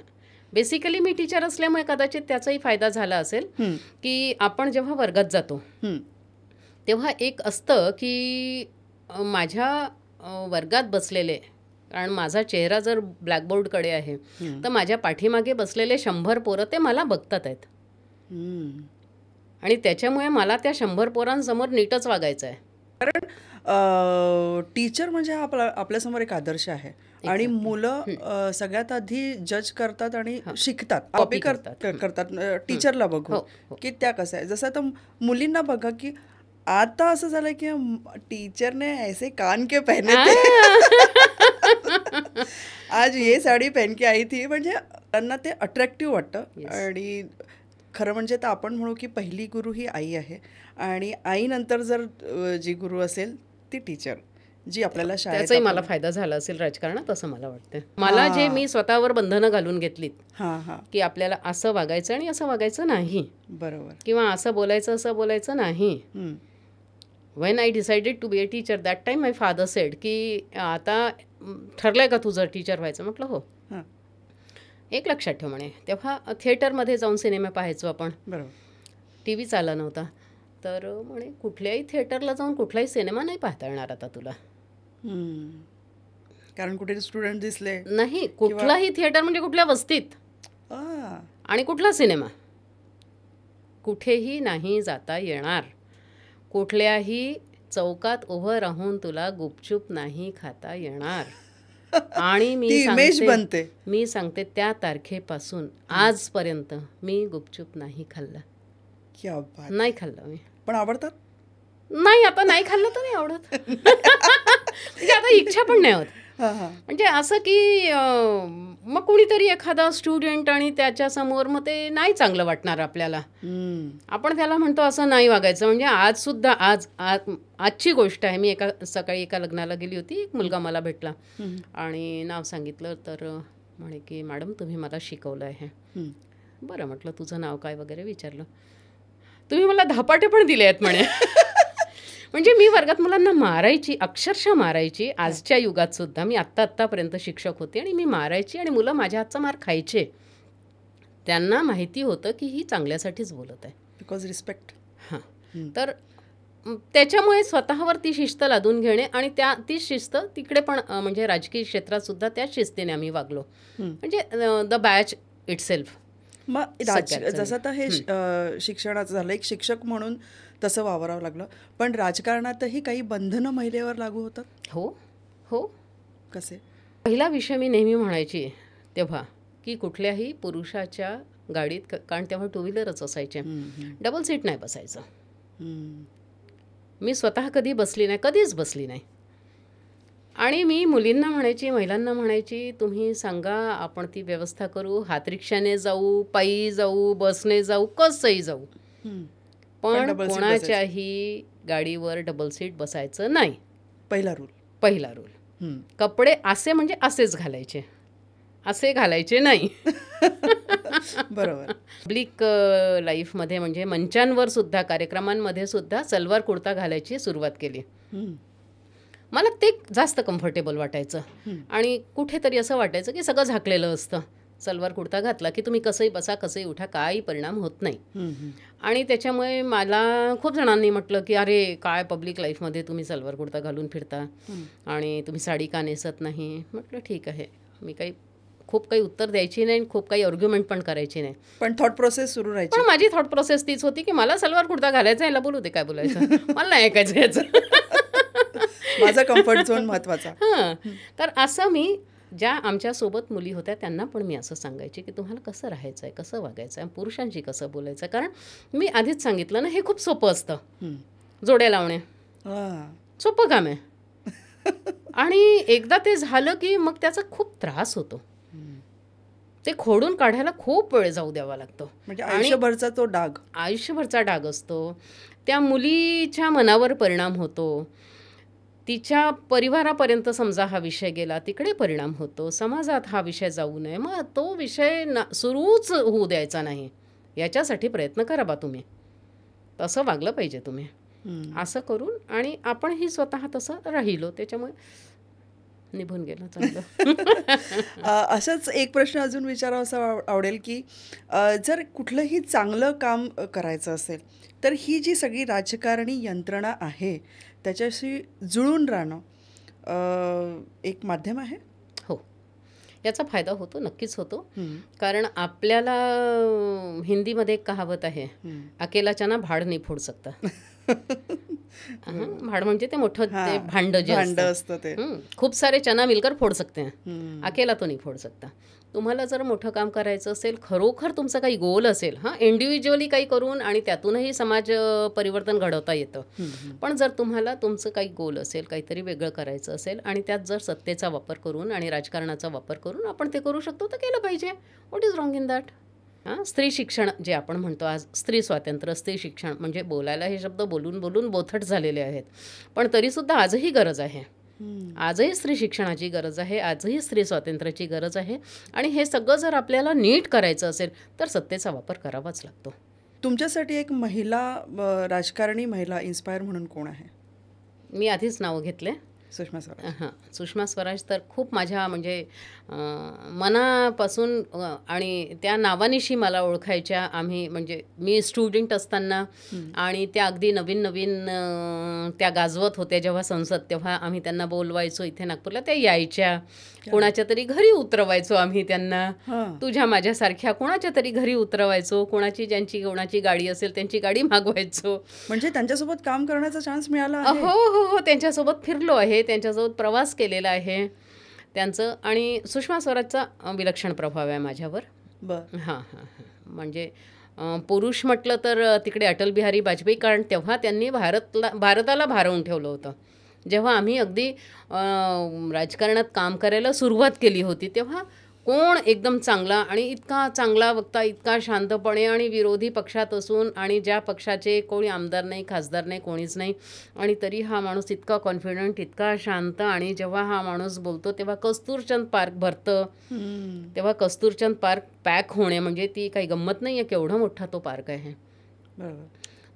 बेसिकली मी टीचर असल्यामुळे कदाचित त्याचाही फायदा झाला असेल की आपण जेव्हा वर्गात जातो तेव्हा एक असतं की माझ्या वर्गात बसलेले, कारण माझा चेहरा जर ब्लॅकबोर्डकडे आहे तर माझ्या पाठीमागे बसलेले 100 पोरं ते मला बघतात आहेत, आणि त्याच्यामुळे मला त्या 100 पोरांसमोर नीटच वागायचं आहे. कारण टीचर म्हणजे आपल्यासमोर एक आदर्श आहे, आणि मुलं सगळ्यात आधी जज करतात आणि शिकतात, कॉपी करतात टीचरला बघून की त्या कसं आहे. जसं आता मुलींना बघा की आता असं झालं की टीचरने ऐसे कान के पहने आज ये साडी पहन के आई थी, म्हणजे त्यांना ते अट्रॅक्टिव्ह वाटतं. आणि खरं म्हणजे तर आपण म्हणू की पहिली गुरु ही आई आहे, आणि आईनंतर जर जी गुरु असेल ती टीचर, जी आपल्याला शाळेत. त्याचाही मला फायदा झाला असेल राजकारणात असं मला वाटतं. मला जे मी स्वतःवर बंधनं घालून घेतलीत की आपल्याला असं वागायचं आणि असं वागायचं नाही, बरोबर, किंवा असं बोलायचं नाही. When I decided to be a teacher that time my father said की आता ठरलंय का तुझं टीचर व्हायचं. म्हटलं हो. एक लक्षात ठेव म्हणे, तेव्हा थिएटरमध्ये जाऊन सिनेमा पाहायचो आपण, बरोबर, टी व्ही चालला नव्हता, तर म्हणे कुठल्याही थिएटरला जाऊन कुठलाही सिनेमा नाही पाहता येणार आता तुला, कारण कुठे स्टुडंट दिसले नाही. कुठलाही थिएटर म्हणजे कुठल्या वस्तीत, आणि कुठला सिनेमा कुठेही नाही जाता येणार. कुठल्याही चौकात उभं राहून तुला गुपचूप नाही खाता येणार. आणि मी सांगते त्या तारखेपासून आजपर्यंत मी गुपचूप नाही खाल्लं. नाही खाल्लं मी. पण आवडतात नाही, आता नाही खाल्लं तर नाही आवडत. म्हणजे आता इच्छा पण नाही होत. म्हणजे असं की मग कुणीतरी एखादा स्टुडंट आणि त्याच्यासमोर मग ते नाही चांगलं वाटणार आपल्याला. आपण त्याला म्हणतो असं नाही वागायचं. म्हणजे आजसुद्धा आजची गोष्ट आहे, मी सकाळी एका लग्नाला गेली होती, एक मुलगा मला भेटला आणि नाव सांगितलं तर म्हणे की मॅडम तुम्ही मला शिकवलं आहे. बरं म्हटलं तुझं नाव काय वगैरे विचारलं. तुम्ही मला धपाटे पण दिले आहेत म्हणे. म्हणजे मी वर्गात मुलांना मारायची, अक्षरशः मारायची. आजच्या युगात सुद्धा मी आत्तापर्यंत शिक्षक होते आणि मी मारायची आणि मुलं माझ्या हातचा मार खायचे. त्यांना माहिती होतं की ही चांगल्यासाठीच बोलत आहे, बिकॉज रिस्पेक्ट. तर त्याच्यामुळे स्वतःवर ती शिस्त लादून घेणे, आणि ती शिस्त तिकडे पण म्हणजे राजकीय क्षेत्रात सुद्धा त्याच शिस्तीने आम्ही वागलो. म्हणजे द बॅच इटसेल्फ. मग जसं आता हे शिक्षणाचं झालं, एक शिक्षक म्हणून तसं वावरावं लागलं, पण राजकारणातही काही बंधनं महिलेवर लागू होतात. हो. कसे? पहिला विषय मी नेहमी म्हणायची तेव्हा की कुठल्याही पुरुषाच्या गाडीत, कारण तेव्हा टू व्हीलरच असायचे, डबल सीट नाही बसायचं. मी स्वतः कधी बसली नाही, कधीच बसली नाही. आणि मी मुलींना म्हणायची, महिलांना म्हणायची, तुम्ही सांगा, आपण ती व्यवस्था करू, हात रिक्षाने जाऊ, पायी जाऊ, बसने जाऊ, कसंही जाऊ, पण कोणाच्याही गाडीवर डबल सीट बसायचं नाही. पहिला रूल. कपडे असे म्हणजे असेच घालायचे, असे घालायचे नाही. बरोबर. पब्लिक लाईफमध्ये म्हणजे मंचांवर सुद्धा, कार्यक्रमांमध्ये सुद्धा सलवार कुर्ता घालायची सुरुवात केली. मला ते जास्त कम्फर्टेबल वाटायचं आणि कुठेतरी असं वाटायचं की सगळं झाकलेलं असतं. सलवार कुर्ता घातला की तुम्ही कसंही बसा, कसंही उठा, काही परिणाम होत नाही. आणि त्याच्यामुळे मला खूप जणांनी म्हटलं की अरे काय पब्लिक लाईफमध्ये तुम्ही सलवार कुर्ता घालून फिरता आणि तुम्ही साडी का नेसत नाही. म्हटलं ठीक आहे, मी खूप काही उत्तर द्यायची नाही, खूप काही आर्ग्युमेंट पण करायची नाही, पण थॉट प्रोसेस सुरू राहायची. पण माझी थॉट प्रोसेस तीच होती की मला सलवार कुर्ता घालायचा, याला बोलू दे काय बोलायचं, मला नाही ऐकायचं याचं. माझा कम्फर्ट झोन महत्वाचा. तर असं मी ज्या आमच्यासोबत मुली होत्या त्यांना पण मी असं सांगायचे की तुम्हाला कसं राहायचं आहे, कसं वागायचं आहे, पुरुषांशी कसं बोलायचं आहे. कारण मी आधीच सांगितलं ना, हे खूप सोपं असतं. जोड्या लावणे सोपं काम आहे आणि एकदा ते झालं की मग त्याचा खूप त्रास होतो. ते खोडून काढायला खूप वेळ जाऊ द्यावा लागतो. म्हणजे आयुष्यभरचा तो डाग, आयुष्यभरचा डाग असतो. त्या मुलीच्या मनावर परिणाम होतो, तिच्या परिवारापर्यंत समजा हा विषय गेला, तिकडे परिणाम होतो, समाजात हा विषय जाऊ नये, मग तो विषय सुरूच होऊ द्यायचा नाही. याच्यासाठी प्रयत्न करा बा तुम्ही, तसं वागलं पाहिजे तुम्ही. असं करून आणि आपणही स्वतः तसं राहिलो, त्याच्यामुळे निभून गेलं चांगलं. असाच एक प्रश्न अजून विचारावासा आवडेल की जर कुठलंही चांगलं काम करायचं असेल तर ही जी सगळी राजकारणी यंत्रणा आहे त्याच्याशी जुळून राहणं एक माध्यम आहे. हो, याचा फायदा होतो, नक्कीच होतो. कारण आपल्याला हिंदीमध्ये एक कहावत आहे, अकेला चना भाड नाही फोड सकता. भाड म्हणजे ते मोठं ते भांड जे असतं ते, खूप सारे चना मिलकर फोड सकते हैं, अकेला तो नाही फोड सकता. तुम्हाला जर मोठं काम करायचं असेल, खरोखर तुमचं काही गोल असेल, इंडिव्हिज्युअली काही करून आणि त्यातूनही समाज परिवर्तन घडवता येतं. पण जर तुम्हाला तुमचं काही गोल असेल, काहीतरी वेगळं करायचं असेल आणि त्यात जर सत्तेचा वापर करून आणि राजकारणाचा वापर करून आपण ते करू शकतो तर केलं पाहिजे. What is wrong in that? स्त्री शिक्षण जे आपण म्हणतो आज, स्त्री स्वातंत्र्य, स्त्री शिक्षण, म्हणजे बोलायला हे शब्द बोलून बोलून बोथट झालेले आहेत, पण तरीसुद्धा आजही गरज आहे. आजही स्त्री शिक्षणाची गरज आहे, आजही स्त्री स्वातंत्र्याची गरज आहे. आणि हे सगळं जर आपल्याला नीट करायचं असेल तर सत्तेचा वापर करावाच लागतो. तुमच्यासाठी एक महिला राजकारणी, महिला इन्स्पायर म्हणून कोण आहे? मी आधीच नावं घेतले, सुषमा स्वराज. सुषमा स्वराज तर खूप माझ्या म्हणजे मनापासून आणि त्या नावानिशी मला ओळखायच्या. आम्ही म्हणजे मी स्टुडंट असताना आणि त्या अगदी नवीन नवीन त्या गाजवत होत्या जेव्हा संसद, तेव्हा आम्ही त्यांना बोलवायचो इथे नागपूरला. त्या यायच्या, कोणाच्या तरी घरी उतरवायचो आम्ही त्यांना, तुझ्या माझ्यासारख्या कोणाच्या तरी घरी उतरवायचो, कोणाची गाडी असेल त्यांची गाडी मागवायचो. म्हणजे त्यांच्यासोबत काम करण्याचा चान्स मिळाला? हो हो हो, त्यांच्यासोबत फिरलो आहे, त्यांच्यासोबत प्रवास केलेला आहे त्यांचं. आणि सुषमा स्वराजचा विलक्षण प्रभाव आहे माझ्यावर. म्हणजे पुरुष म्हटलं तर तिकडे अटल बिहारी वाजपेयी, कारण तेव्हा त्यांनी भारताला भारावून ठेवलं होतं. जेव्हा आम्ही अगदी राजकारणात काम करायला सुरुवात केली होती तेव्हा कोण एकदम चांगला आणि इतका चांगला वक्ता, इतका शांतपणे आणि विरोधी पक्षात असून आणि ज्या पक्षाचे कोणी आमदार नाही, खासदार नाही, कोणीच नाही, आणि तरी हा माणूस इतका कॉन्फिडंट, इतका शांत. आणि जेव्हा हा माणूस बोलतो तेव्हा कस्तुरचंद पार्क भरतं, तेव्हा कस्तुरचंद पार्क पॅक होणे म्हणजे ती काही गंमत नाही आहे, केवढा मोठा तो पार्क आहे.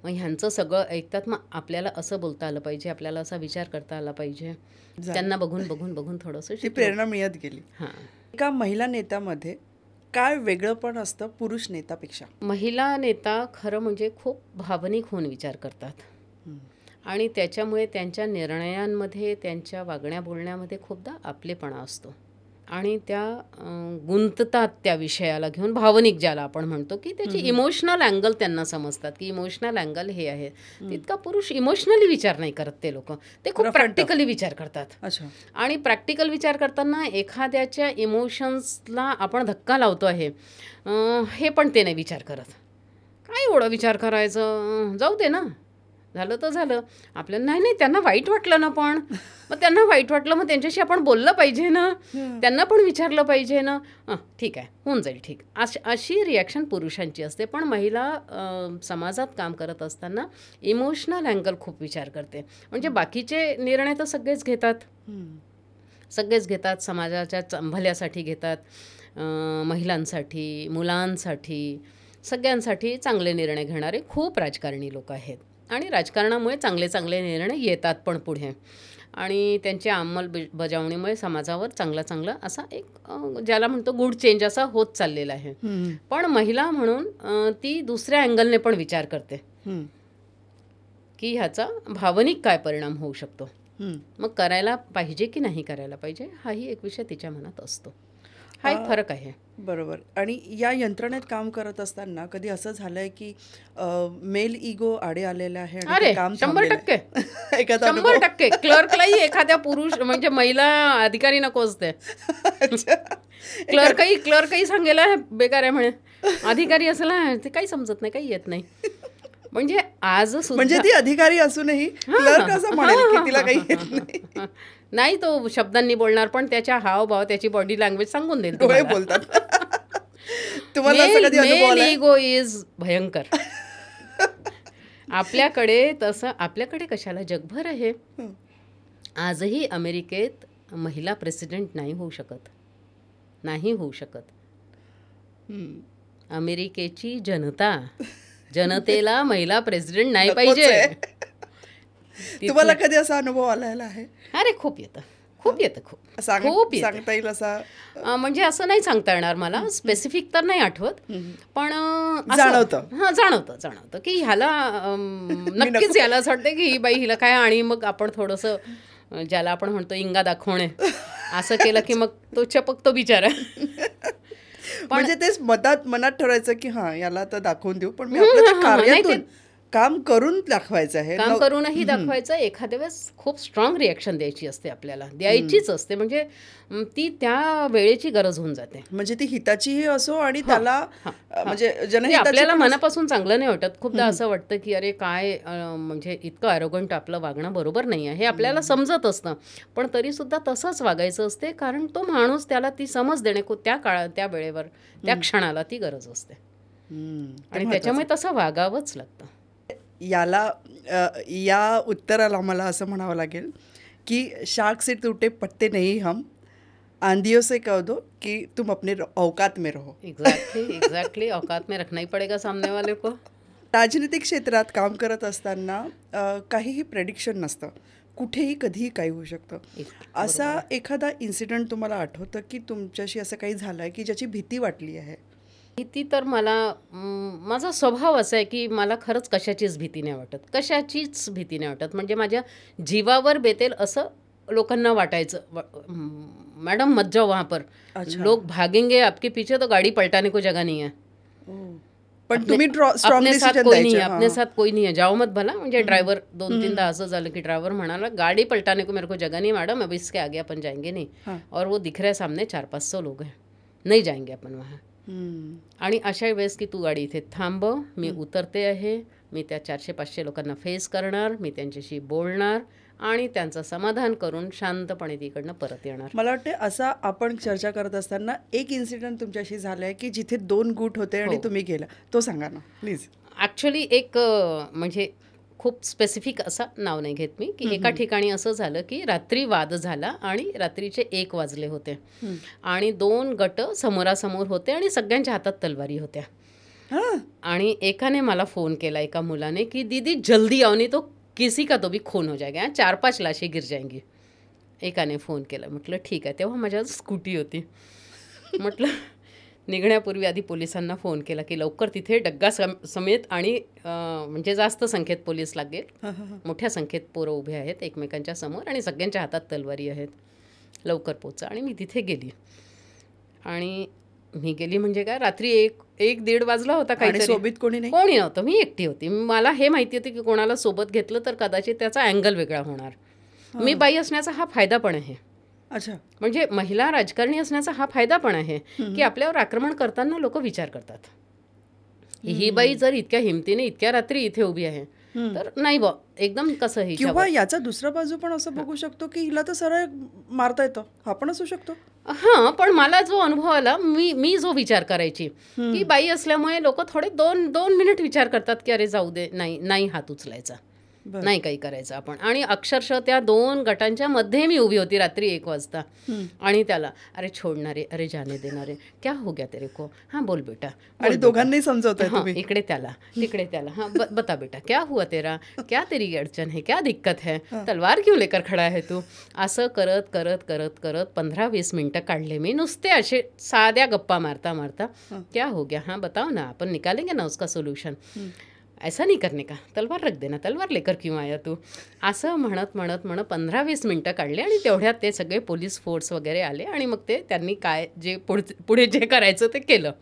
मग ह्यांचं सगळं ऐकतात. मग आपल्याला असं बोलता आलं पाहिजे, आपल्याला असा विचार करता आला पाहिजे. त्यांना बघून बघून बघून थोडंसं प्रेरणा मिळत गेली. एका महिला नेत्यामध्ये काय वेगळं पण असतं पुरुष नेत्यापेक्षा? महिला नेता खरं म्हणजे खूप भावनिक होऊन विचार करतात आणि त्याच्यामुळे त्यांच्या निर्णयांमध्ये, त्यांच्या वागण्या बोलण्यामध्ये खूपदा आपलेपणा असतो आणि त्या गुंततात त्या विषयाला घेऊन. भावनिक ज्याला आपण म्हणतो की त्याची इमोशनल अँगल त्यांना समजतात की इमोशनल अँगल हे आहे. तितका पुरुष इमोशनली विचार नाही करत. ते लोक ते खूप प्रॅक्टिकली विचार करतात. आणि प्रॅक्टिकल विचार करताना एखाद्याच्या इमोशन्सला आपण धक्का लावतो आहे हे पण ते नाही विचार करत. काय एवढा विचार करायचं, जाऊ दे ना, झालं तर झालं. आपल्याला नाही नाही त्यांना वाईट वाटलं ना, पण मग त्यांना वाईट वाटलं, मग त्यांच्याशी आपण बोललं पाहिजे ना, त्यांना पण विचारलं पाहिजे ना. ठीक आहे, होऊन जाईल, ठीक. अशी रिॲक्शन पुरुषांची असते. पण महिला समाजात काम करत असताना इमोशनल अँगल खूप विचार करते. म्हणजे बाकीचे निर्णय तर सगळेच घेतात, समाजाच्या भल्यासाठी घेतात, महिलांसाठी, मुलांसाठी, सगळ्यांसाठी चांगले निर्णय घेणारे खूप राजकारणी लोक आहेत. आणि राजकारणामुळे चांगले चांगले निर्णय येतात पण पुढे, आणि त्यांच्या अंमलबजावणीमुळे समाजावर चांगला असा एक ज्याला म्हणतो गुड चेंज असा होत चाललेला आहे. पण महिला म्हणून ती दुसऱ्या अँगलने पण विचार करते की ह्याचा भावनिक काय परिणाम होऊ शकतो, मग करायला पाहिजे की नाही करायला पाहिजे, हाही एक विषय तिच्या मनात असतो. हा एक फरक आहे. बरोबर. आणि या यंत्रणेत काम करत असताना कधी असं झालंय की मेल इगो आडे आलेला आहे आणि अरे काम 100% क्लर्कलाही एखाद्या पुरुष म्हणजे महिला अधिकारी नको असते. क्लर्कही सांगेला बेकार आहे म्हणे, अधिकारी असला ते काही समजत नाही, काही येत नाही. म्हणजे आज म्हणजे ती अधिकारी असूनही क्लर्क असं म्हणेल की तिला काही येत नाही. नाही, तो शब्दांनी बोलणार, पण त्याच्या हावभाव, त्याची बॉडी लँग्वेज सांगून देईल. बोलतात. तुम्हाला असं कधी अनुभव आलाय? मेल इगो इज भयंकर. आपल्याकडे कशाला, जगभर आहे. आजही अमेरिकेत महिला प्रेसिडेंट नाही होऊ शकत. अमेरिकेची जनतेला महिला प्रेसिडेंट नाही पाहिजे. तुम्हाला कधी असा अनुभव आलेला आहे? अरे खूप येतं. सांगता येईल असा? म्हणजे असं नाही सांगता येणार मला, स्पेसिफिक तर नाही आठवत, पण जाणवतं की ह्याला नक्कीच याला असं वाटतं की ही बाई हिला काय, आणि मग आपण थोडंसं ज्याला आपण म्हणतो इंगा दाखवणे असं केलं की मग तो चपकतो बिचारा. म्हणजे तेच मनात ठरवायचं की हा याला तर दाखवून देऊ, पण मी आपल्या कार्यातून काम करून दाखवायचं आहे. काम करूनही दाखवायचं. एखाद्या वेळेस खूप स्ट्रॉंग रिॲक्शन द्यायची असते, आपल्याला द्यायचीच असते. म्हणजे ती त्या वेळेची गरज होऊन जाते. म्हणजे ती हिताचीही असो आणि त्याला म्हणजे आपल्याला मनापासून चांगलं नाही वाटत. खूपदा असं वाटतं की अरे काय, म्हणजे इतकं ॲरोगंट आपलं वागणं बरोबर नाही आहे, हे आपल्याला समजत असतं, पण तरीसुद्धा तसंच वागायचं असते, कारण तो माणूस, त्याला ती समज देणे त्या काळात, त्या वेळेवर, त्या क्षणाला ती गरज असते, आणि त्याच्यामुळे तसं वागावंच लागतं. या उत्तराला मला असं म्हणावं लागेल की शार्क से टूटे पत्ते नहीं हम, आंधियों से कह दो कि तुम अपने औकात में रहो. एग्जैक्टली औकात में रखना ही पड़ेगा सामने वाले को. राजनीतिक क्षेत्रात काम करत असताना काहीही प्रेडिक्शन नसतं, कुठेही कधीही काही होऊ शकतं. असा एखादा इन्सिडेंट तुम्हाला आठवतं की तुमच्याशी असं काही झालं आहे की ज्याची भीती वाटली आहे? भीती तर मला, माझा स्वभाव असा आहे की मला खरंच कशाचीच भीती नाही वाटत. म्हणजे माझ्या जीवावर बेतेल असं लोकांना वाटायचं. मॅडम मत जाओ वहाँ पर, लोग भागेंगे आपके पीछे तो गाड़ी पलटाने को जगह नहीं है. पण तुम्ही अपने साथ कोई नहीं है, जाओ मत भला. म्हणजे ड्रायव्हर 2-3दा असं झालं की ड्रायव्हर म्हणाला गाड़ी पलटाने को मेरे को जगह नहीं मैडम, अब इसके आगे अपन जाएंगे नहीं, और वो दिख रहा है सामने 400-500 लोग हैं, नहीं जाएंगे अपन वहाँ. आणि अशा वेळेस की तू गाडी इथे थांबव, मी उतरते आहे, मी त्या 400-500 लोकांना फेस करणार, मी त्यांच्याशी बोलणार आणि त्यांचं समाधान करून शांतपणे तिकडनं परत येणार. मला वाटते असा आपण चर्चा करत असताना एक इन्सिडेंट तुमच्याशी झाला आहे की जिथे 2 गुट होते आणि तुम्ही गेला, तो सांगा ना प्लीज. ॲक्च्युली एक म्हणजे खूप स्पेसिफिक असं नाव नाही घेत मी, की एका ठिकाणी असं झालं की रात्री वाद झाला आणि रात्रीचे 1 वाजले होते आणि 2 गट समोरासमोर होते आणि सगळ्यांच्या हातात तलवारी होत्या. आणि एकाने मला फोन केला, एका मुलाने, की दीदी जल्दी आओ नहीं तो किसी का तो भी खून हो जाएगा, 4-5 लाशें गिर जाएंगी. एकाने फोन केला. म्हटलं ठीक आहे. तेव्हा माझ्या स्कूटी होती. म्हटलं निघण्यापूर्वी आधी पोलिसांना फोन केला की लवकर तिथे डग्गा समेत आणि म्हणजे जास्त संख्येत पोलीस लागेल, मोठ्या संख्येत पोरं उभे आहेत एकमेकांच्या समोर आणि सगळ्यांच्या हातात तलवारी आहेत, लवकर पोचा. आणि मी तिथे गेली. आणि मी गेली म्हणजे काय, रात्री 1-1:30 वाजला होता काहीतरी. सोबत कोणी नव्हतं, मी एकटी होती. मला हे माहिती होती की कोणाला सोबत घेतलं तर कदाचित त्याचा अँगल वेगळा होणार. मी बाई असण्याचा हा फायदा पण आहे. अच्छा, म्हणजे महिला राजकारणी असण्याचा हा फायदा पण आहे की आपल्यावर आक्रमण करताना लोक विचार करतात, ही बाई जर इतक्या हिमतीने इतक्या रात्री इथे उभी आहे तर नाही बा एकदम कसं हे किंवा याचा दुसरा बाजू पण असं बघू शकतो की हिला तर सरळ मारता येतं, हा पण असू शकतो. हां, पण मला जो अनुभव आला, मी जो विचार करायची की बाई असल्यामुळे लोक थोडे 2 मिनिट विचार करतात की अरे जाऊ दे, नाही हात उचलायचा, नाही काही करायचं आपण. आणि अक्षरशः त्या 2 गटांच्या मध्ये मी उभी होती रात्री 1 वाजता आणि त्याला अरे छोडणारे, अरे जाने देणारे, क्या हो गया तेरे को, हां बोल बेटा. आणि दोघांनी समजवताय हाँ, तुम्ही. इकडे त्याला तिकडे त्याला, हाँ बता बेटा क्या हुआ तेरा, क्या तेरी अडचण है, क्या दिक्कत है, तलवार क्यों लेकर खड़ा है तू. असं करत करत करत करत 15-20 मिनटं काढले मी नुसते असे साध्या गप्पा मारता मारता. क्या हो गया, हाँ बताओ ना, अपन निकालेंगे ना उसका सोल्यूशन, ऐसा नहीं करने का, तलवार रख देना, तलवार लेकर क्यों आया तू. असं म्हणत म्हणत म्हणत 15-20 मिनटं काढले आणि तेवढ्यात ते सगळे पोलीस फोर्स वगैरे आले आणि मग ते त्यांनी काय जे पुढे जे करायचं ते केलं.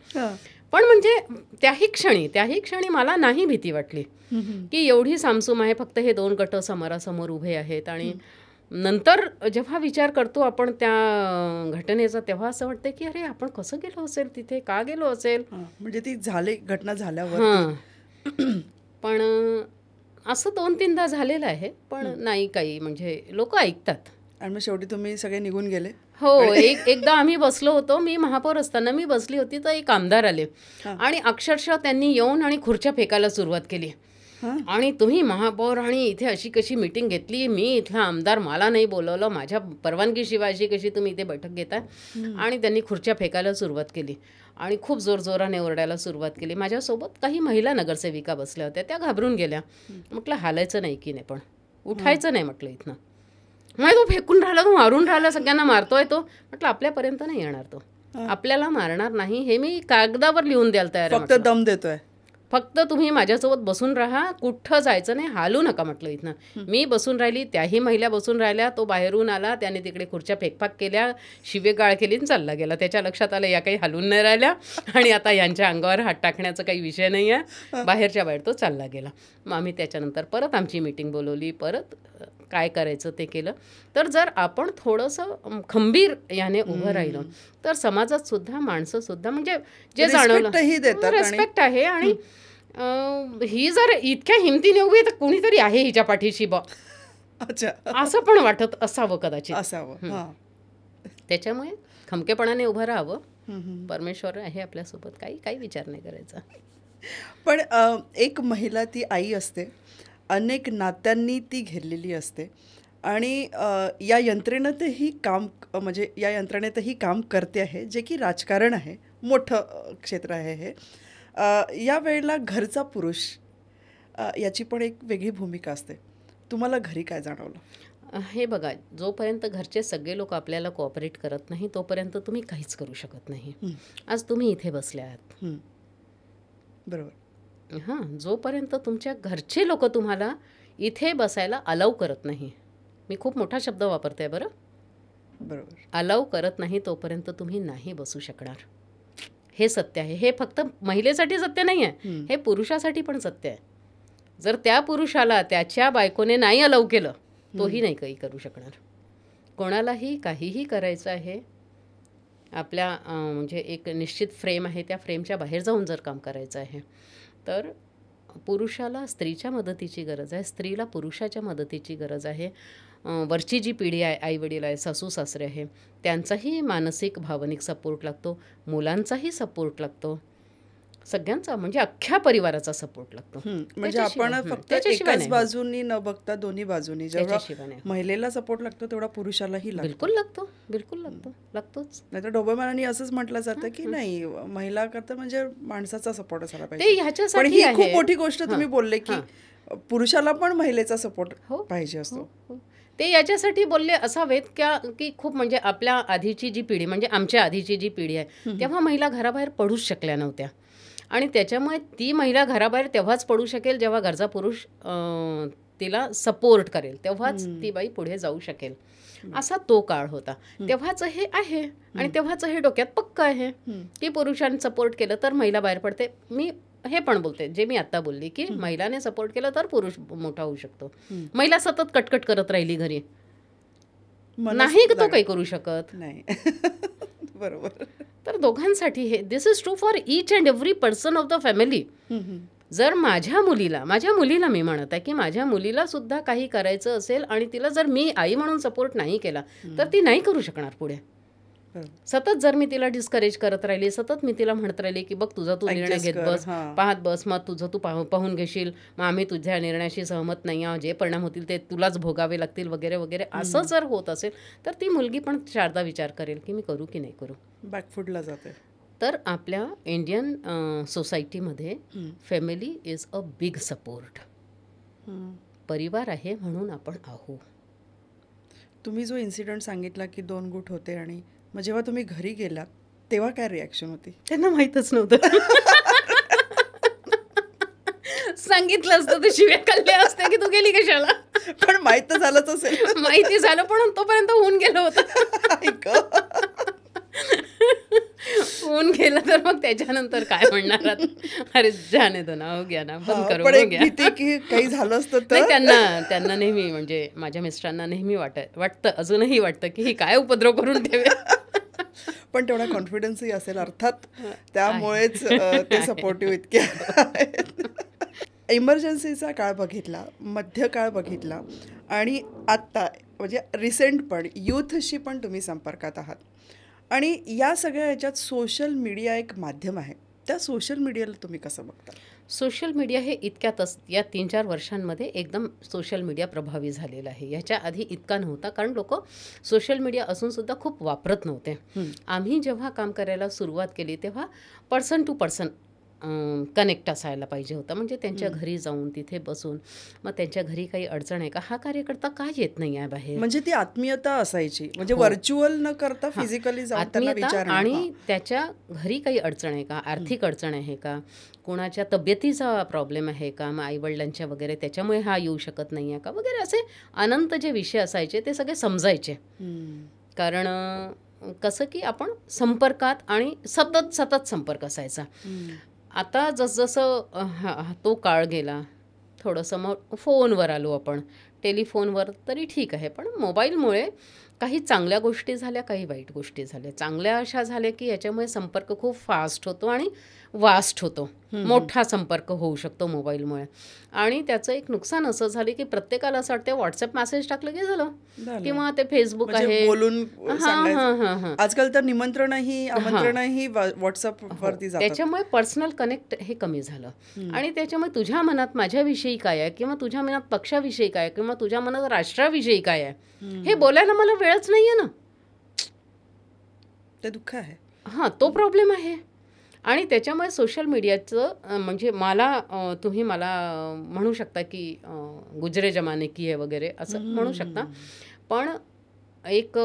पण म्हणजे त्याही क्षणी मला नाही भीती वाटली की एवढी सामसूम आहे, फक्त हे 2 गट समोरासमोर उभे आहेत. आणि नंतर जेव्हा विचार करतो आपण त्या घटनेचा, तेव्हा असं वाटतं की अरे आपण कसं गेलो असेल तिथे, का गेलो असेल. म्हणजे ती घटना झाल्यावर. हां, पण असं 2-3दा झालेलं आहे, पण नाही काही म्हणजे लोक ऐकतात. आणि मग शेवटी तुम्ही सगळे निघून गेले. हो, एकदा आम्ही बसलो होतो, मी महापौर असताना मी बसली होती, तर एक आमदार आले आणि अक्षरशः त्यांनी येऊन आणि खुर्च्या फेकायला सुरुवात केली. आणि तुम्ही महापौर आणि इथे अशी कशी मीटिंग घेतली, मी इथला आमदार, मला नाही बोलवलं, माझ्या परवानगीशिवाय अशी कशी तुम्ही इथे बैठक घेताय. आणि त्यांनी खुर्च्या फेकायला सुरुवात केली आणि खूप जोरजोराने ओरडायला सुरुवात केली. माझ्यासोबत काही महिला नगरसेविका बसल्या होत्या, त्या घाबरून गेल्या. म्हटलं हालायचं नाही की नाही, पण उठायचं नाही म्हटलं इथनं. नाही तो फेकून राहिला, तो मारून राहिला, सगळ्यांना मारतोय तो. म्हटलं आपल्यापर्यंत नाही येणार तो, आपल्याला मारणार नाही, हे मी कागदावर लिहून द्यायला तयार आहे. फक्त दम देतोय, फक्त तुम्ही माझ्यासोबत बसून राहा, कुठं जायचं नाही, हालू नका म्हटलं इथनं. मी बसून राहिली, त्याही महिला बसून राहिल्या. तो बाहेरून आला, त्याने तिकडे खुर्च्या फेकफाक केल्या, शिवेगाळ केली आणि चालला गेला. त्याच्या लक्षात आलं या काही हलून नाही राहिल्या आणि आता यांच्या अंगावर हात टाकण्याचा काही विषय नाही आहे. बाहेरच्या बाहेर तो चालला गेला. मग आम्ही त्याच्यानंतर परत आमची मीटिंग बोलवली, परत काय करायचं ते केलं. तर जर आपण थोडंसं खंबीर याने उभं राहिलं तर समाजात सुद्धा माणसं सुद्धा म्हणजे जे जाणवलं रिस्पेक्ट आहे. आणि ही जर इतक्या हिमतीने उभी तर कुणीतरी आहे हिच्या पाठीशी बा, असं पण वाटत असावं कदाचित असावं. त्याच्यामुळे खमकेपणाने उभं राहावं. परमेश्वर आहे आपल्यासोबत, काही विचार नाही करायचा. पण एक महिला ती आई असते, अनेक नात्यांनी ती घेरलेली असते आणि या यंत्रणेतही काम करते आहे, जे की राजकारण आहे, मोठं क्षेत्र आहे हे. या वेळेला घरचा पुरुष याची पण एक वेगळी भूमिका असते. तुम्हाला घरी काय जाणवलं? हे बघा, जोपर्यंत घरचे सगळे लोक आपल्याला कोऑपरेट करत नाही तोपर्यंत तुम्ही काहीच करू शकत नाही. आज तुम्ही इथे बसले आहात, बरोबर. हां, जोपर्यंत तुमच्या घरचे लोक तुम्हाला इथे बसायला अलाव करत नाही, मी खूप मोठा शब्द वापरते बरं, बरोबर, अलाव करत नाही तोपर्यंत तुम्ही नाही बसू शकणार. हे सत्य आहे. हे फक्त महिलेसाठी सत्य नाही आहे, हे पुरुषासाठी पण सत्य आहे. जर त्या पुरुषाला त्याच्या बायकोने नाही अलाव केलं, तोही नाही काही करू शकणार. कोणालाही काहीही करायचं आहे, आपल्या म्हणजे एक निश्चित फ्रेम आहे, त्या फ्रेमच्या बाहेर जाऊन जर काम करायचं आहे तर पुरुषाला स्त्रीच्या मदतीची गरज आहे, स्त्रीला पुरुषाच्या मदतीची गरज आहे. वरची जी पिढी आहे, आईवडील आहे, सासू सासरे आहे, त्यांचाही मानसिक भावनिक सपोर्ट लागतो, मुलांचाही सपोर्ट लागतो, सगळ्यांचा म्हणजे अख्ख्या परिवाराचा सपोर्ट लागतो. म्हणजे आपण फक्त एकाच बाजूनी न बघता दोन्ही बाजूनी जेव्हा महिलेला सपोर्ट लागतो तेवढा पुरुषालाही बिलकुल लागतोच. नाहीतर ढोबळमानाने असंच म्हटलं जातं की नाही, महिला करता म्हणजे माणसाचा सपोर्ट असायला पाहिजे. पण ही खूप मोठी गोष्ट तुम्ही बोलले की पुरुषाला पण महिलेचा सपोर्ट पाहिजे असतो. ते याच्यासाठी बोलले असावेत की खूप म्हणजे आपल्या आधीची जी पिढी म्हणजे आमच्या आधीची जी पिढी आहे तेव्हा महिला घराबाहेर पडूच शकल्या नव्हत्या आणि त्याच्यामुळे ती महिला घराबाहेर तेव्हाच पडू शकेल जेव्हा घरचा पुरुष तिला सपोर्ट करेल, तेव्हाच ती बाई पुढे जाऊ शकेल. असा तो काळ होता. तेव्हाच हे आहे आणि तेव्हाच हे डोक्यात पक्क आहे की पुरुषांनी सपोर्ट केलं तर महिला बाहेर पडते. मी हे पण बोलते जे मी आता बोलली की महिलाने सपोर्ट केलं तर पुरुष मोठा होऊ शकतो. महिला सतत कटकट करत राहिली घरी नाही तो काही करू शकत नाही. बरोबर. तर दोघांसाठी हे this is true for each and every person of the family. जर माझ्या मुलीला मी म्हणत आहे की माझ्या मुलीला सुद्धा काही करायचं असेल आणि तिला जर मी आई म्हणून सपोर्ट नाही केला तर ती नाही करू शकणार पुढे. सतत जर मी तिला डिस्करेज करत राहिली, सतत मी तिला म्हणत राहिली की बघ तुझा तू निर्णय घेत बस, पाहत बस, मग तुझं तू पाहून घेशील, मग आम्ही तुझ्या निर्णयाशी सहमत नाही आहोत, जे परिणाम होतील ते तुलाच भोगावे लागतील वगैरे वगैरे, असं जर होत असेल तर ती मुलगी पण चारदा विचार करेल की मी करू की नाही करू. बॅकफूटला जाते. तर आपल्या इंडियन सोसायटीमध्ये family is a big support. परिवार आहे म्हणून आपण आहो. तुम्ही जो इन्सिडेंट सांगितला की 2 गुट होते आणि मग जेव्हा तुम्ही घरी गेलात तेव्हा काय रिॲक्शन होती? त्यांना माहीतच नव्हतं. सांगितलं असतं तर शिव्या खाल्ल्या असते की तू गेली कशाला. पण माहीत तर झालंच असेल. माहिती झालं पण तोपर्यंत होऊन गेलं होतं. होऊन गेलं तर मग त्याच्यानंतर काय म्हणणार, अरे जाने दो ना, हो गया ना, बंद करू, हो गया. की काही झालं असतं तर त्यांना नेहमी, म्हणजे माझ्या मिस्टरांना नेहमी वाटतं, अजूनही वाटतं की ही काय उपद्रव करून ठेवे. पण तेवढा कॉन्फिडन्सही असेल अर्थात, त्यामुळेच ते सपोर्टिव्ह इतके आहेत. इमर्जन्सीचा काळ बघितला, मध्यकाळ बघितला आणि आत्ता म्हणजे रिसेंट पण यूथशी पण तुम्ही संपर्कात आहात आणि या सगळ्या ह्याच्यात सोशल मीडिया एक माध्यम आहे. त्या सोशल मीडियाला तुम्ही कसं बघता? सोशल मीडिया हे इतक्यातच या 3-4 वर्षांमध्ये एकदम सोशल मीडिया प्रभावी झालेला आहे. याच्या आधी इतका नव्हता, कारण लोक सोशल मीडिया असूनसुद्धा खूप वापरत नव्हते. आम्ही जेव्हा काम करायला सुरुवात केली तेव्हा पर्सन टू पर्सन कनेक्ट असायला पाहिजे होतं. म्हणजे त्यांच्या घरी जाऊन तिथे बसून मग त्यांच्या घरी काही अडचण आहे का, हा कार्यकर्ता का येत नाही आहे बाहेर, म्हणजे ती आत्मीयता असायची. म्हणजे व्हर्च्युअल न करता फिजिकली जाऊन त्यांना विचारणं, आणि त्याच्या घरी काही अडचण आहे का, आर्थिक अडचण आहे का, कोणाच्या तब्येतीचा प्रॉब्लेम आहे का, मग आईवडिलांच्या वगैरे त्याच्यामुळे हा येऊ शकत नाही आहे का वगैरे, असे अनंत जे विषय असायचे ते सगळे समजायचे. कारण कसं की आपण संपर्कात आणि सतत संपर्क असायचा. आता जसजसं तो काळ गेला, थोडंसं मग फोनवर आलो आपण. टेलिफोनवर तरी ठीक आहे, पण मोबाईलमुळे काही चांगल्या गोष्टी झाल्या, काही वाईट गोष्टी झाल्या. चांगल्या अशा झाल्या की याच्यामुळे संपर्क खूप फास्ट होतो आणि वास्ट होतो, मोठा संपर्क होऊ शकतो मोबाईलमुळे. आणि त्याचं एक नुकसान असं झालं की प्रत्येकाला असं वाटतं व्हॉट्सअप मेसेज टाकलं की झालं, किंवा ते फेसबुक आहे बोलून. आजकाल तर निमंत्रणही आमंत्रणही व्हॉट्सअप वरती जातात. त्याच्यामुळे पर्सनल कनेक्ट हे कमी झालं. आणि त्याच्यामुळे तुझ्या मनात माझ्याविषयी काय आहे, किंवा तुझ्या मनात पक्षाविषयी काय, किंवा तुझ्या मनात राष्ट्राविषयी काय आहे, हे बोलायला मला वेळच नाहीये ना. ते दुःख आहे. तो प्रॉब्लेम आहे. आणि त्याच्यामुळे सोशल मीडियाचं म्हणजे तुम्ही मला म्हणू शकता की गुजरे जमाने की आहे वगैरे असं म्हणू शकता, पण एक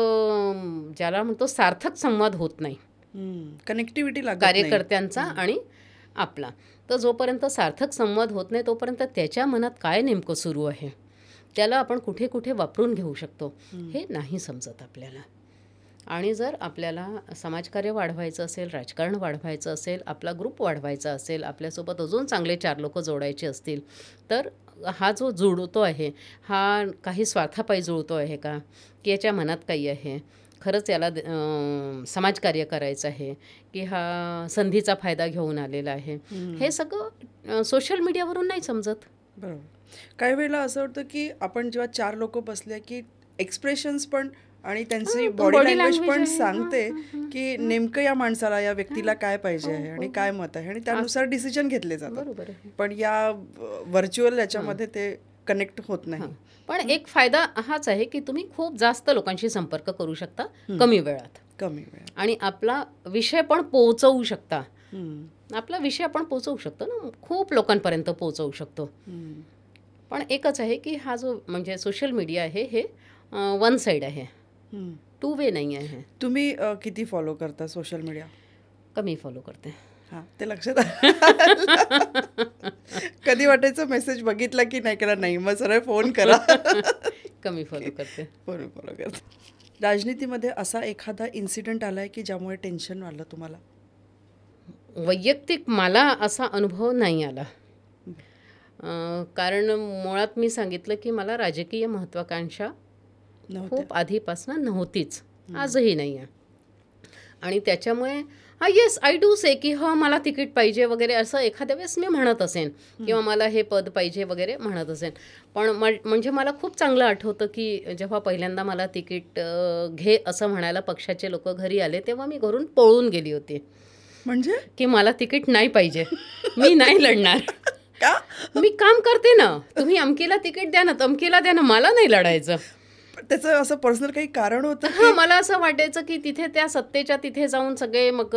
ज्याला म्हणतो सार्थक संवाद होत नाही कनेक्टिव्हिटी कार्यकर्त्यांचा आणि आपला. तर जोपर्यंत सार्थक संवाद होत नाही तोपर्यंत त्याच्या मनात काय नेमकं सुरू आहे, त्याला आपण कुठे कुठे वापरून घेऊ शकतो हे नाही समजत आपल्याला. आणि जर आपल्याला समाजकार्य वाढवायचं असेल, राजकारण वाढवायचं असेल, आपला ग्रुप वाढवायचा असेल, आपल्यासोबत अजून चांगले 4 लोक जोडायचे असतील, तर हा जो जुळतो आहे हा काही स्वार्थापायी जुळतो आहे का, की याच्या मनात काही आहे, खरंच याला समाजकार्य करायचं आहे की हा संधीचा फायदा घेऊन आलेला आहे, हे सगळं सोशल मीडियावरून नाही समजत. बरोबर. काही वेळेला असं वाटतं की आपण जेव्हा 4 लोक बसले की एक्सप्रेशन्स पण आणि त्यांची बॉडी लँग्वेज पण सांगते की नेमकं या माणसाला, या व्यक्तीला काय पाहिजे आहे आणि काय मत आहे, आणि त्यानुसार डिसिजन घेतले जातात. पण या व्हर्च्युअल याच्यामध्ये ते कनेक्ट होत नाही. पण एक फायदा हाच आहे की तुम्ही खूप जास्त लोकांशी संपर्क करू शकता कमी वेळात, आणि आपला विषय पण पोहोचवू शकता. आपला विषय आपण पोहोचवू शकतो ना, खूप लोकांपर्यंत पोहोचवू शकतो. पण एकच आहे की हा जो म्हणजे सोशल मीडिया आहे हे वन साईड आहे, 2 वे नाही आहे. तुम्ही किती फॉलो करता सोशल मीडिया? कमी फॉलो करते. ते लक्षात कधी वाटायचं मेसेज बघितला की नाही केला, नाही मग सरळ फोन करा. कमी फॉलो करते. फॉलो करते. राजनीतीमध्ये असा एखादा इन्सिडेंट आलाय की ज्यामुळे टेन्शन आलं तुम्हाला? वैयक्तिक मला असा अनुभव नाही आला, कारण मुळात मी सांगितलं की मला राजकीय महत्त्वाकांक्षा खूप आधीपासून नव्हतीच, आजही नाही आहे. आणि त्याच्यामुळे येस आय डू से की मला तिकीट पाहिजे वगैरे असं एखाद्या वेळेस मी म्हणत असेन किंवा मला हे पद पाहिजे वगैरे म्हणत असेन. पण म्हणजे मला खूप चांगलं आठवतं की जेव्हा पहिल्यांदा मला तिकीट घे असं म्हणायला पक्षाचे लोक घरी आले तेव्हा मी घरून पळून गेली होती. म्हणजे की मला तिकीट नाही पाहिजे, मी नाही लढणार. का? मी काम करते ना, तुम्ही अमकीला तिकीट द्या ना, तमकीला द्या ना, मला नाही लढायचं. त्याचं असं पर्सनल काही कारण होतं? हां, मला असं वाटायचं की तिथे त्या सत्तेच्या तिथे जाऊन सगळे मग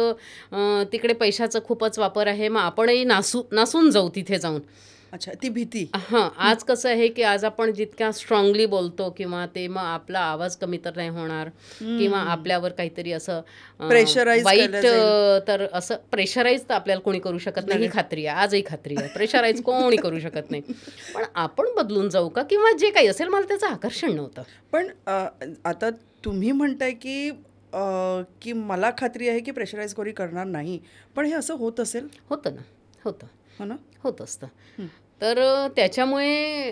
तिकडे पैशाचा खूपच वापर आहे, मग आपणही नासून जाऊ तिथे जाऊन. अच्छा, ती भीती. हां, आज कसं आहे की आज आपण जितक्या स्ट्रॉंगली बोलतो किंवा ते मग आपला आवाज कमी तर नाही होणार किंवा आपल्यावर काहीतरी असं Pressurize वाईट केलं जाईल. तर असं प्रेशराईज तर आपल्याला कोणी करू शकत नाही, ही खात्री आहे, आजही खात्री आहे. प्रेशराईज कोणी करू शकत नाही. पण आपण बदलून जाऊ का किंवा जे काही असेल, मला त्याचं आकर्षण नव्हतं. पण आता तुम्ही म्हणताय की मला खात्री आहे की प्रेशराईज कोणी करणार नाही, पण हे असं होत असेल? होतं ना, होतं, हो ना? होत असतं. तर त्याच्यामुळे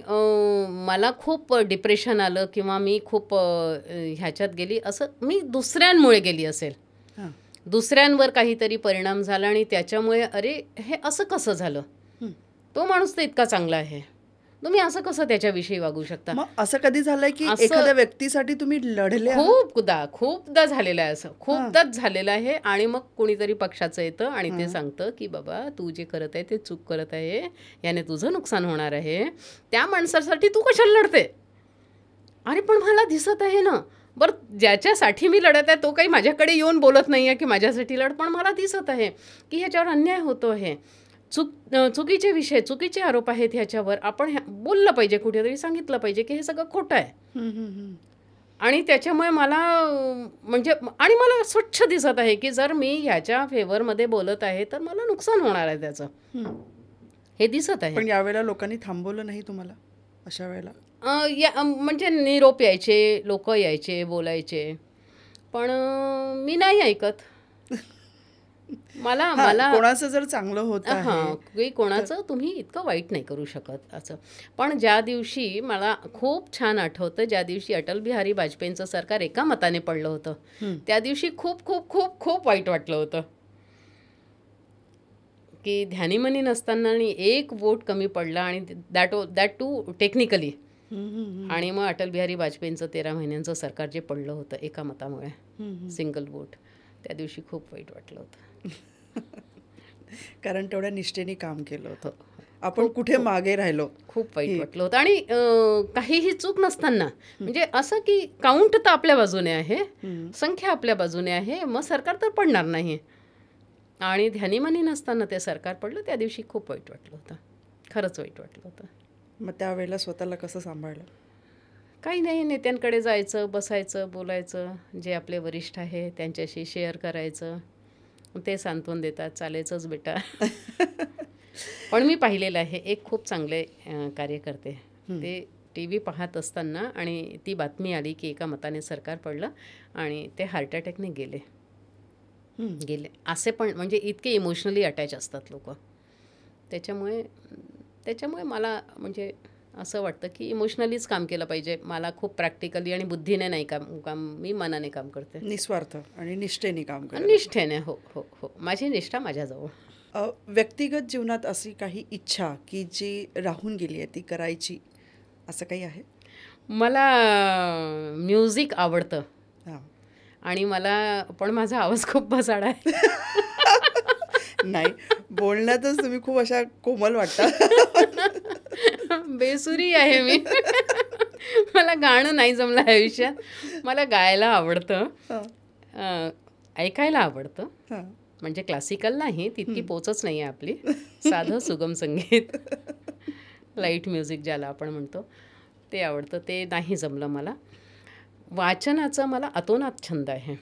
मला खूप डिप्रेशन आलं किंवा मी खूप ह्याच्यात गेली, असं मी दुसऱ्यांमुळे गेली असेल, हां. दुसऱ्यांवर काहीतरी परिणाम झाला आणि त्याच्यामुळे अरे हे असं कसं झालं, तो माणूस तर इतका चांगला आहे, तुम्ही असं कसं त्याच्याविषयी वागू शकता. मग असं कधी झालंय की असं एखाद्या व्यक्तीसाठी तुम्ही लढले आहात? खूपदा झालेलं आहे, असं खूपदाच झालेलं आहे. आणि मग कुणीतरी पक्षाचं येतं आणि ते सांगतं की बाबा तू जे करत आहे ते चूक करत आहे, याने तुझं नुकसान होणार आहे, त्या माणसासाठी तू कशाला लढते. अरे पण मला दिसत आहे ना, बरं ज्याच्यासाठी मी लढत आहे तो काही माझ्याकडे येऊन बोलत नाही आहे की माझ्यासाठी लढ, पण मला दिसत आहे की ह्याच्यावर अन्याय होतो आहे, चुकीचे विषय, चुकीचे आरोप आहेत ह्याच्यावर, आपण बोललं पाहिजे, कुठेतरी सांगितलं पाहिजे की हे सगळं खोटं आहे. आणि त्याच्यामुळे मला म्हणजे आणि मला स्वच्छ दिसत आहे की जर मी ह्याच्या फेवरमध्ये बोलत आहे तर मला नुकसान होणार आहे त्याचं, हे दिसत आहे. पण यावेळेला लोकांनी थांबवलं नाही तुम्हाला अशा वेळेला? म्हणजे निरोप यायचे, लोक यायचे, बोलायचे, पण मी नाही ऐकत. मला कोणाचं जर चांगलं होत आहे की कोणाचं तुम्ही इतकं वाईट नाही करू शकत असं. पण ज्या दिवशी मला खूप छान आठवतं, ज्या दिवशी अटल बिहारी वाजपेयींचं सरकार एका मताने पडलं होतं, त्या दिवशी खूप खूप खूप खूप वाईट वाटलं होतं की ध्यानीमनी नसताना आणि एक वोट कमी पडला आणि दॅट टू टेक्निकली. आणि मग अटल बिहारी वाजपेयींचं 13 महिन्यांचं सरकार जे पडलं होतं एका मतामुळे, सिंगल वोट, त्या दिवशी खूप वाईट वाटलं होतं. कारण तेवढ्या निष्ठेने काम केलं होतं, आपण कुठे मागे राहिलो, खूप वाईट वाटलं होतं. आणि काहीही चूक नसताना, म्हणजे असं की काउंट तर आपल्या बाजूने आहे, संख्या आपल्या बाजूने आहे, मग सरकार तर पडणार नाही. आणि ध्यानीमनी नसताना ते सरकार पडलं, त्या दिवशी खूप वाईट वाटलं होतं, खरंच वाईट वाटलं होतं. मग त्यावेळेला स्वतःला कसं सांभाळलं? काही नाही, नेत्यांकडे जायचं, बसायचं, बोलायचं, जे आपले वरिष्ठ आहे त्यांच्याशी शेअर करायचं, ते सांत्वन देतात, चालायचंच बेटा. पण मी पाहिलेलं आहे एक खूप चांगले कार्यकर्ते, ते TV पाहत असताना आणि ती बातमी आली की एका मताने सरकार पडलं आणि ते हार्ट अटॅकने गेले. असे पण म्हणजे इतके इमोशनली अटॅच असतात लोक. त्याच्यामुळे मला म्हणजे असं वाटतं की इमोशनलीच काम केलं पाहिजे. मला खूप प्रॅक्टिकली आणि बुद्धीने नाही काम मी मनाने काम करते, निस्वार्थ आणि निष्ठेने काम करते. निष्ठेने. हो हो हो, माझी निष्ठा माझ्याजवळ. व्यक्तिगत जीवनात अशी काही इच्छा की जी राहून गेली आहे ती करायची, असं काही आहे? मला म्युझिक आवडतं हां. आणि पण माझा आवाज खूप बसाडा आहे. नाही, बोलण्यातच तुम्ही खूप अशा कोमल वाटता. बेसुरी आहे मी. मला गाणं नाही जमलं आयुष्यात. मला गायला आवडतं, ऐकायला आवडतं, म्हणजे क्लासिकल नाही, तितकी पोचच नाही आहे आपली, साधं सुगम संगीत, लाईट म्युझिक ज्याला आपण म्हणतो ते आवडतं, ते नाही जमलं मला. वाचनाचा मला अतोनात छंद आहे.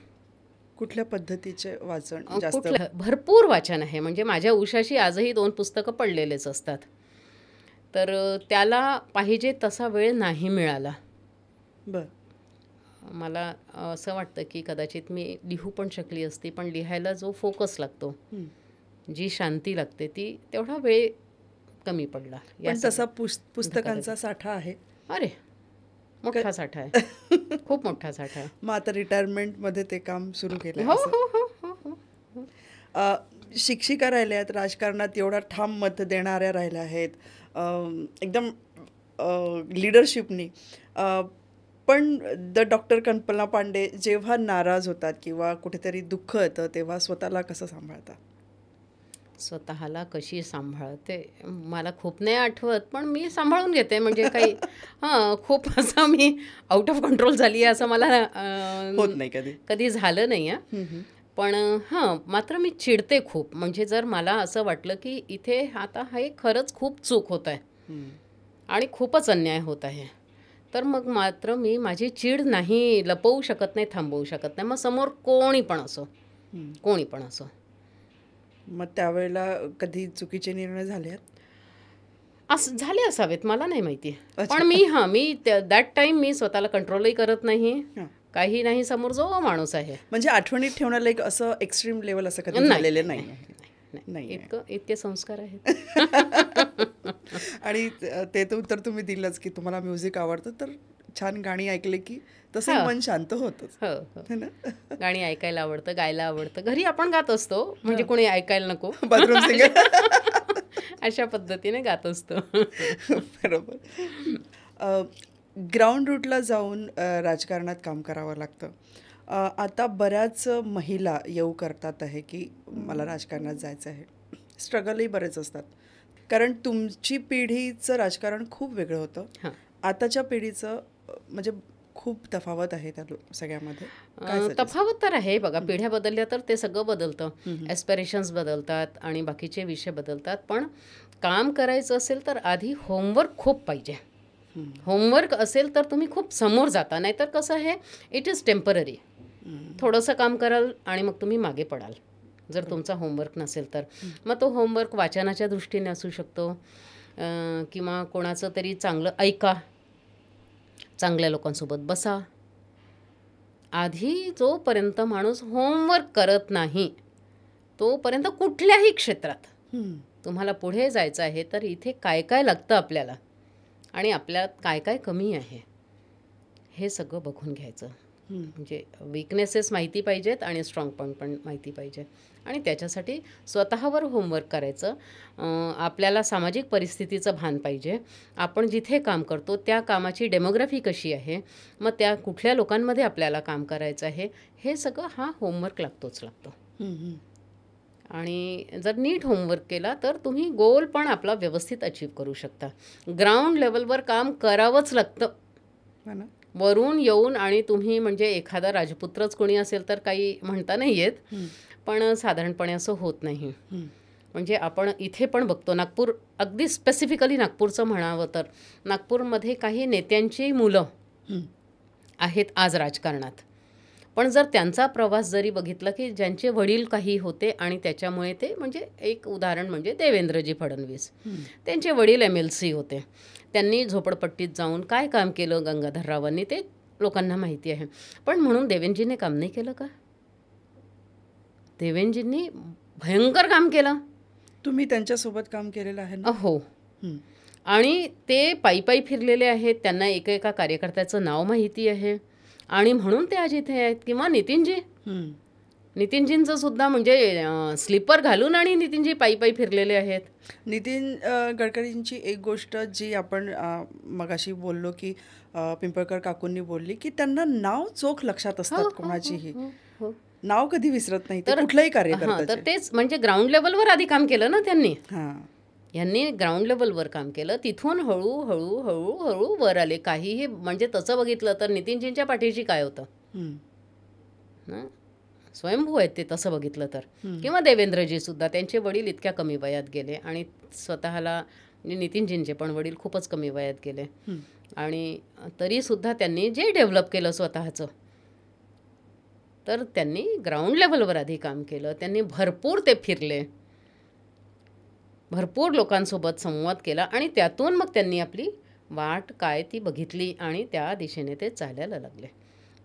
कुठल्या पद्धतीचे वाचन जास्त? भरपूर वाचन आहे, म्हणजे माझ्या उशाशी आजही 2 पुस्तकं पडलेलेच असतात. तर त्याला पाहिजे तसा वेळ नाही मिळाला. मला असं वाटतं की कदाचित मी लिहू पण शकली असती, पण लिहायला जो फोकस लागतो, जी शांती लागते, ती तेवढा वेळ कमी पडला. पण तसा पुस्तकांचा साठा आहे? अरे मोठा साठा आहे, खूप मोठा साठा आहे. मग आता रिटायरमेंटमध्ये ते काम सुरू केलं? हो हो हो हो शिक्षिका राहिल्या आहेत, राजकारणात एवढा ठाम मत देणाऱ्या राहिल्या आहेत, एकदम लिडरशिपनी. पण डॉक्टर कल्पना पांडे जेव्हा नाराज होतात किंवा कुठेतरी दुःख येतं तेव्हा स्वतःला कसं सांभाळतात? स्वतःला कशी सांभाळते मला खूप नाही आठवत, पण मी सांभाळून घेते. म्हणजे काही खूप असं मी आउट ऑफ कंट्रोल झाली आहे असं मला होत नाही कधी. कधी झालं नाही आहे. पण मात्र मी चिडते खूप. म्हणजे जर मला असं वाटलं की इथे आता हे खरंच खूप चूक होत आहे आणि खूपच अन्याय होत आहे, तर मग मात्र मी माझी चीड नाही लपवू शकत नाही, थांबवू शकत नाही. मग समोर कोणी पण असो. मग त्यावेळेला कधी चुकीचे निर्णय झाले आहेत? असं झाले असावेत, मला नाही माहिती. पण मी दॅट टाइम मी स्वतःला कंट्रोलही करत नाही, काही नाही. समोर जो माणूस आहे म्हणजे आठवणीत ठेवण्याला एक असं एक्स्ट्रीम लेवल असं कधी झालेलं नाही. इतके संस्कार आहेत. आणि ते तर तुम्ही दिलंच की तुम्हाला म्युझिक आवडतं, तर छान गाणी ऐकले की तसं मन शांत होतंच. हो ना. गाणी ऐकायला आवडतं, गायला आवडतं. घरी आपण गात असतो, म्हणजे कोणी ऐकायला नको, बाथरूम सिंगर अशा पद्धतीने गात असतो. बरोबर. ग्राउंड रूटला जाऊन राजकारणात काम करावं लागतं. आता बऱ्याच महिला येऊ करतात आहे की मला राजकारणात जायचं आहे. स्ट्रगलही बरेच असतात, कारण तुमची पिढीचं राजकारण खूप वेगळं होतं. आताच्या पिढीचं म्हणजे खूप तफावत आहे त्या सगळ्यामध्ये. तफावत तर आहे बघा. पिढ्या बदलल्या तर ते सगळं बदलतं. ॲस्पिरेशन्स बदलतात आणि बाकीचे विषय बदलतात. पण काम करायचं असेल तर आधी होमवर्क खूप पाहिजे. होमवर्क असेल तर तुम्ही खूप समोर जाता. नाहीतर कसं आहे, इट इज टेम्पररी. थोडंसं काम कराल आणि मग तुम्ही मागे पडाल जर तुमचा होमवर्क नसेल तर. मग तो होमवर्क वाचनाच्या दृष्टीने असू शकतो, किंवा कोणाचं तरी चांगलं ऐका, चांगल्या लोकांसोबत बसा. आधी जोपर्यंत माणूस होमवर्क करत नाही तोपर्यंत कुठल्याही क्षेत्रात तुम्हाला पुढे जायचं आहे तर इथे काय काय लागतं आपल्याला आणि आपल्यात काय काय कमी आहे हे सगळं बघून घ्यायचं. म्हणजे वीकनेसेस माहिती पाहिजेत आणि स्ट्रॉंग पॉईंट पण माहिती पाहिजे, आणि त्याच्यासाठी स्वतःवर होमवर्क करायचं. आपल्याला सामाजिक परिस्थितीचं भान पाहिजे. आपण जिथे काम करतो त्या कामाची डेमोग्राफी कशी आहे, मग त्या कुठल्या लोकांमध्ये आपल्याला काम करायचं आहे, हे सगळं हा होमवर्क लागतो. आणि जर नीट होमवर्क केला तर तुम्ही गोल पण आपला व्यवस्थित अचीव करू शकता. ग्राउंड लेवलवर काम करावंच लागतं. वरून येऊन आणि तुम्ही म्हणजे एखादा राजपुत्रच कोणी असेल तर काही म्हणता नाही येत, पण साधारणपणे असं होत नाही. म्हणजे आपण इथे पण बघतो, नागपूर, अगदी स्पेसिफिकली नागपूरचं म्हणावं तर नागपूरमध्ये काही नेत्यांची मुलं आहेत आज राजकारणात. पण जर त्यांचा प्रवास जरी बघितला की ज्यांचे वडील काही होते आणि त्याच्यामुळे ते, म्हणजे एक उदाहरण म्हणजे देवेंद्रजी फडणवीस, त्यांचे वडील MLC होते. त्यांनी झोपडपट्टीत जाऊन काय काम केलं गंगाधररावांनी ते लोकांना माहिती आहे. पण म्हणून देवेंजीने काम नाही केलं का? देवेंजींनी भयंकर काम केलं. तुम्ही त्यांच्यासोबत काम केलेलं आहे ना? हो. आणि ते पायी फिरलेले आहेत, त्यांना एका कार्यकर्त्याचं नाव माहिती आहे आणि म्हणून ते आज इथे आहेत. किंवा नितीनजींचं सुद्धा म्हणजे स्लीपर घालून आणि नितीनजी पायी फिरलेले आहेत. नितीन गडकरींची एक गोष्ट जी आपण मगाशी बोललो की पिंपळकर काकूंनी बोलली की त्यांना नाव चोख लक्षात असतात कोणाचीही, नाव कधी विसरत नाही तर कुठलंही कार्यकर्त्याचे. तर तेच म्हणजे ग्राउंड लेवलवर आधी काम केलं ना यांनी ग्राउंड लेवलवर काम केलं. तिथून हळू वर आले. काहीही म्हणजे तसं बघितलं तर नितीनजींच्या पाठीशी काय होतं ना, स्वयंभू आहेत ते तसं बघितलं तर. किंवा देवेंद्रजी सुद्धा, त्यांचे वडील इतक्या कमी वयात गेले आणि स्वतःला, म्हणजे नितीनजींचे पण वडील खूपच कमी वयात गेले आणि तरीसुद्धा त्यांनी जे डेव्हलप केलं स्वतःचं, तर त्यांनी ग्राउंड लेवलवर आधी काम केलं. त्यांनी भरपूर ते फिरले, भरपूर लोकांसोबत संवाद केला आणि त्यातून मग त्यांनी आपली वाट काय ती बघितली आणि त्या दिशेने ते चालायला लागले.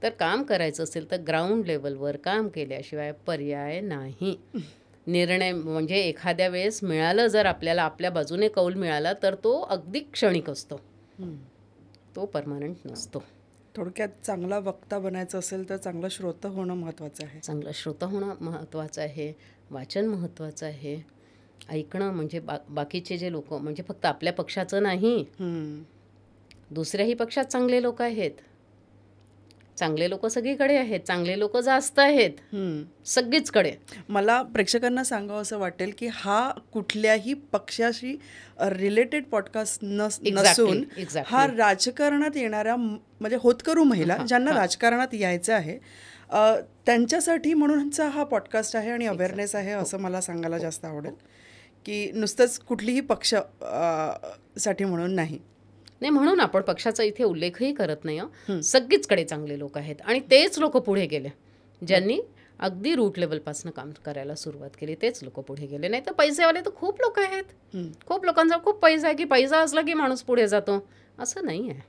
तर काम करायचं असेल तर ग्राउंड लेवलवर काम केल्याशिवाय पर्याय नाही. निर्णय म्हणजे एखाद्या वेळेस मिळालं, जर आपल्याला आपल्या बाजूने कौल मिळाला तर तो अगदी क्षणिक असतो, तो परमनंट नसतो. थोडक्यात चांगला वक्ता बनायचं असेल तर चांगला श्रोता होणं महत्त्वाचं आहे. चांगलं श्रोता होणं महत्त्वाचं आहे. वाचन महत्त्वाचं आहे. ऐकणं म्हणजे बाकीचे जे लोक, म्हणजे फक्त आपल्या पक्षाचं नाही, दुसऱ्याही पक्षात चांगले लोक आहेत. चांगले लोक सगळीकडे आहेत, चांगले लोक जास्त आहेत सगळीचकडे. मला प्रेक्षकांना सांगावं असं वाटेल की हा कुठल्याही पक्षाशी रिलेटेड पॉडकास्ट नसून हा राजकारणात येणाऱ्या म्हणजे होतकरू महिला ज्यांना राजकारणात यायचं आहे त्यांच्यासाठी म्हणूनचा हा पॉडकास्ट आहे आणि अवेअरनेस आहे असं मला सांगायला जास्त आवडेल की नुसतंच कुठलीही पक्ष साठी म्हणून नाही. म्हणून आपण पक्षाचा इथे उल्लेखही करत नाही. सगळीचकडे चांगले लोक आहेत आणि तेच लोक पुढे गेले ज्यांनी अगदी रूट लेवलपासून काम करायला सुरुवात केली. तेच लोक पुढे गेले. नाही तर पैसेवाले तर खूप लोक आहेत. खूप लोकांचा खूप पैसा आहे की पैसा असला की माणूस पुढे जातो. असं नाही आहे,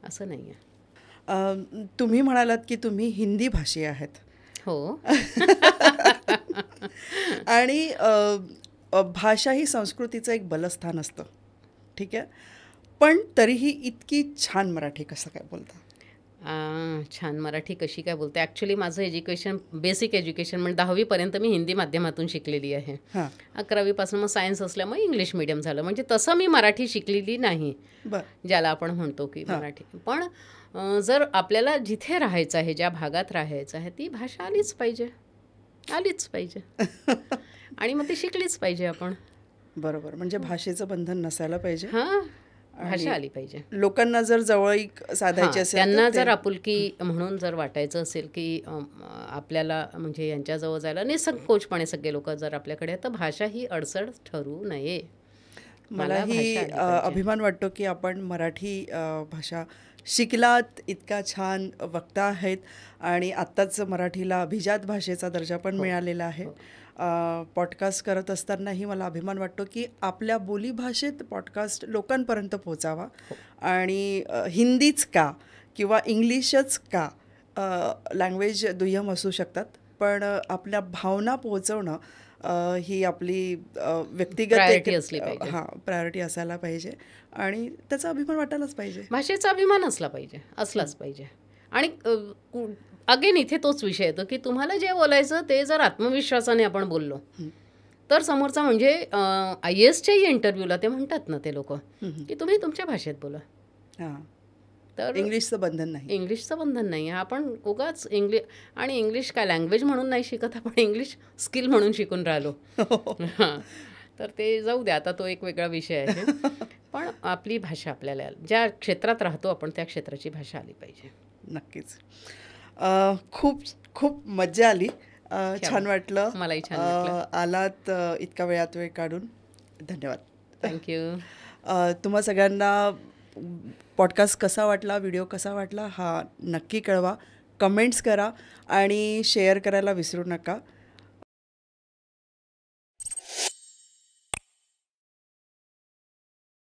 असं नाही आहे. तुम्ही म्हणालात की तुम्ही हिंदी भाषी आहेत. हो. आणि भाषा ही संस्कृतीचं एक बलस्थान असतं, ठीक आहे. पण तरीही इतकी छान मराठी कसं काय बोलता? छान मराठी कशी काय बोलते? ॲक्च्युली माझं एज्युकेशन, बेसिक एज्युकेशन म्हणजे 10वीपर्यंत मी हिंदी माध्यमातून शिकलेली आहे. 11वीपासून मग सायन्स असल्यामुळे इंग्लिश मीडियम झालं. म्हणजे तसं मी मराठी शिकलेली नाही ज्याला आपण म्हणतो की मराठी. पण जर आपल्याला जिथे राहायचं आहे, ज्या भागात राहायचं आहे, ती भाषा आलीच पाहिजे, आलीच पाहिजे. आणि मग ती शिकलीच पाहिजे आपण. बरोबर. म्हणजे भाषेचं बंधन नसायला पाहिजे. भाषा आली पाहिजे. लोकांना जर जवळीक साधायची असेल, त्यांना जर आपुलकी म्हणून जर वाटायचं असेल की आपल्याला म्हणजे यांच्याजवळ जायला निसंकोचपणे सगळे लोक जर आपल्याकडे, तर भाषा ही अडचण ठरू नये. मलाही अभिमान वाटतो की आपण मराठी भाषा शिकलात, इतका छान वक्ता आहेत आणि आत्ताच मराठीला अभिजात भाषेचा दर्जा पण मिळालेला आहे. पॉडकास्ट करत असतानाही मला अभिमान वाटतो की आपल्या बोलीभाषेत पॉडकास्ट लोकांपर्यंत पोचावा. आणि हिंदीच का किंवा इंग्लिशच का, लँग्वेज दुय्यम असू शकतात, पण आपल्या भावना पोहोचवणं ही आपली व्यक्तिगत प्रायोरिटी असायला पाहिजे आणि त्याचा अभिमान वाटायलाच पाहिजे. भाषेचा अभिमान असलाच पाहिजे. आणि अगेन इथे तोच विषय येतो की तुम्हाला जे बोलायचं ते जर आत्मविश्वासाने आपण बोललो तर समोरचा, म्हणजे IASच्याही इंटरव्ह्यूला ते म्हणतात ना ते लोक की तुम्ही तुमच्या भाषेत बोला. तर इंग्लिशचं बंधन नाही. आपण उगाच इंग्लिश काय लँग्वेज म्हणून नाही शिकत, आपण इंग्लिश स्किल म्हणून शिकून राहिलो. तर ते जाऊ द्या, आता तो एक वेगळा विषय आहे. पण आपली भाषा, आपल्याला ज्या क्षेत्रात राहतो आपण त्या क्षेत्राची भाषा आली पाहिजे. नक्कीच. खूप खूप मजा आली, छान वाटलं. मलाही छान वाटलं. आलात इतका वेळात वेळ काढून, धन्यवाद. थँक्यू. तुम्हा सगळ्यांना पॉडकास्ट कसा वाटला, व्हिडिओ कसा वाटला हा नक्की कळवा, कमेंट्स करा आणि शेअर करायला विसरू नका.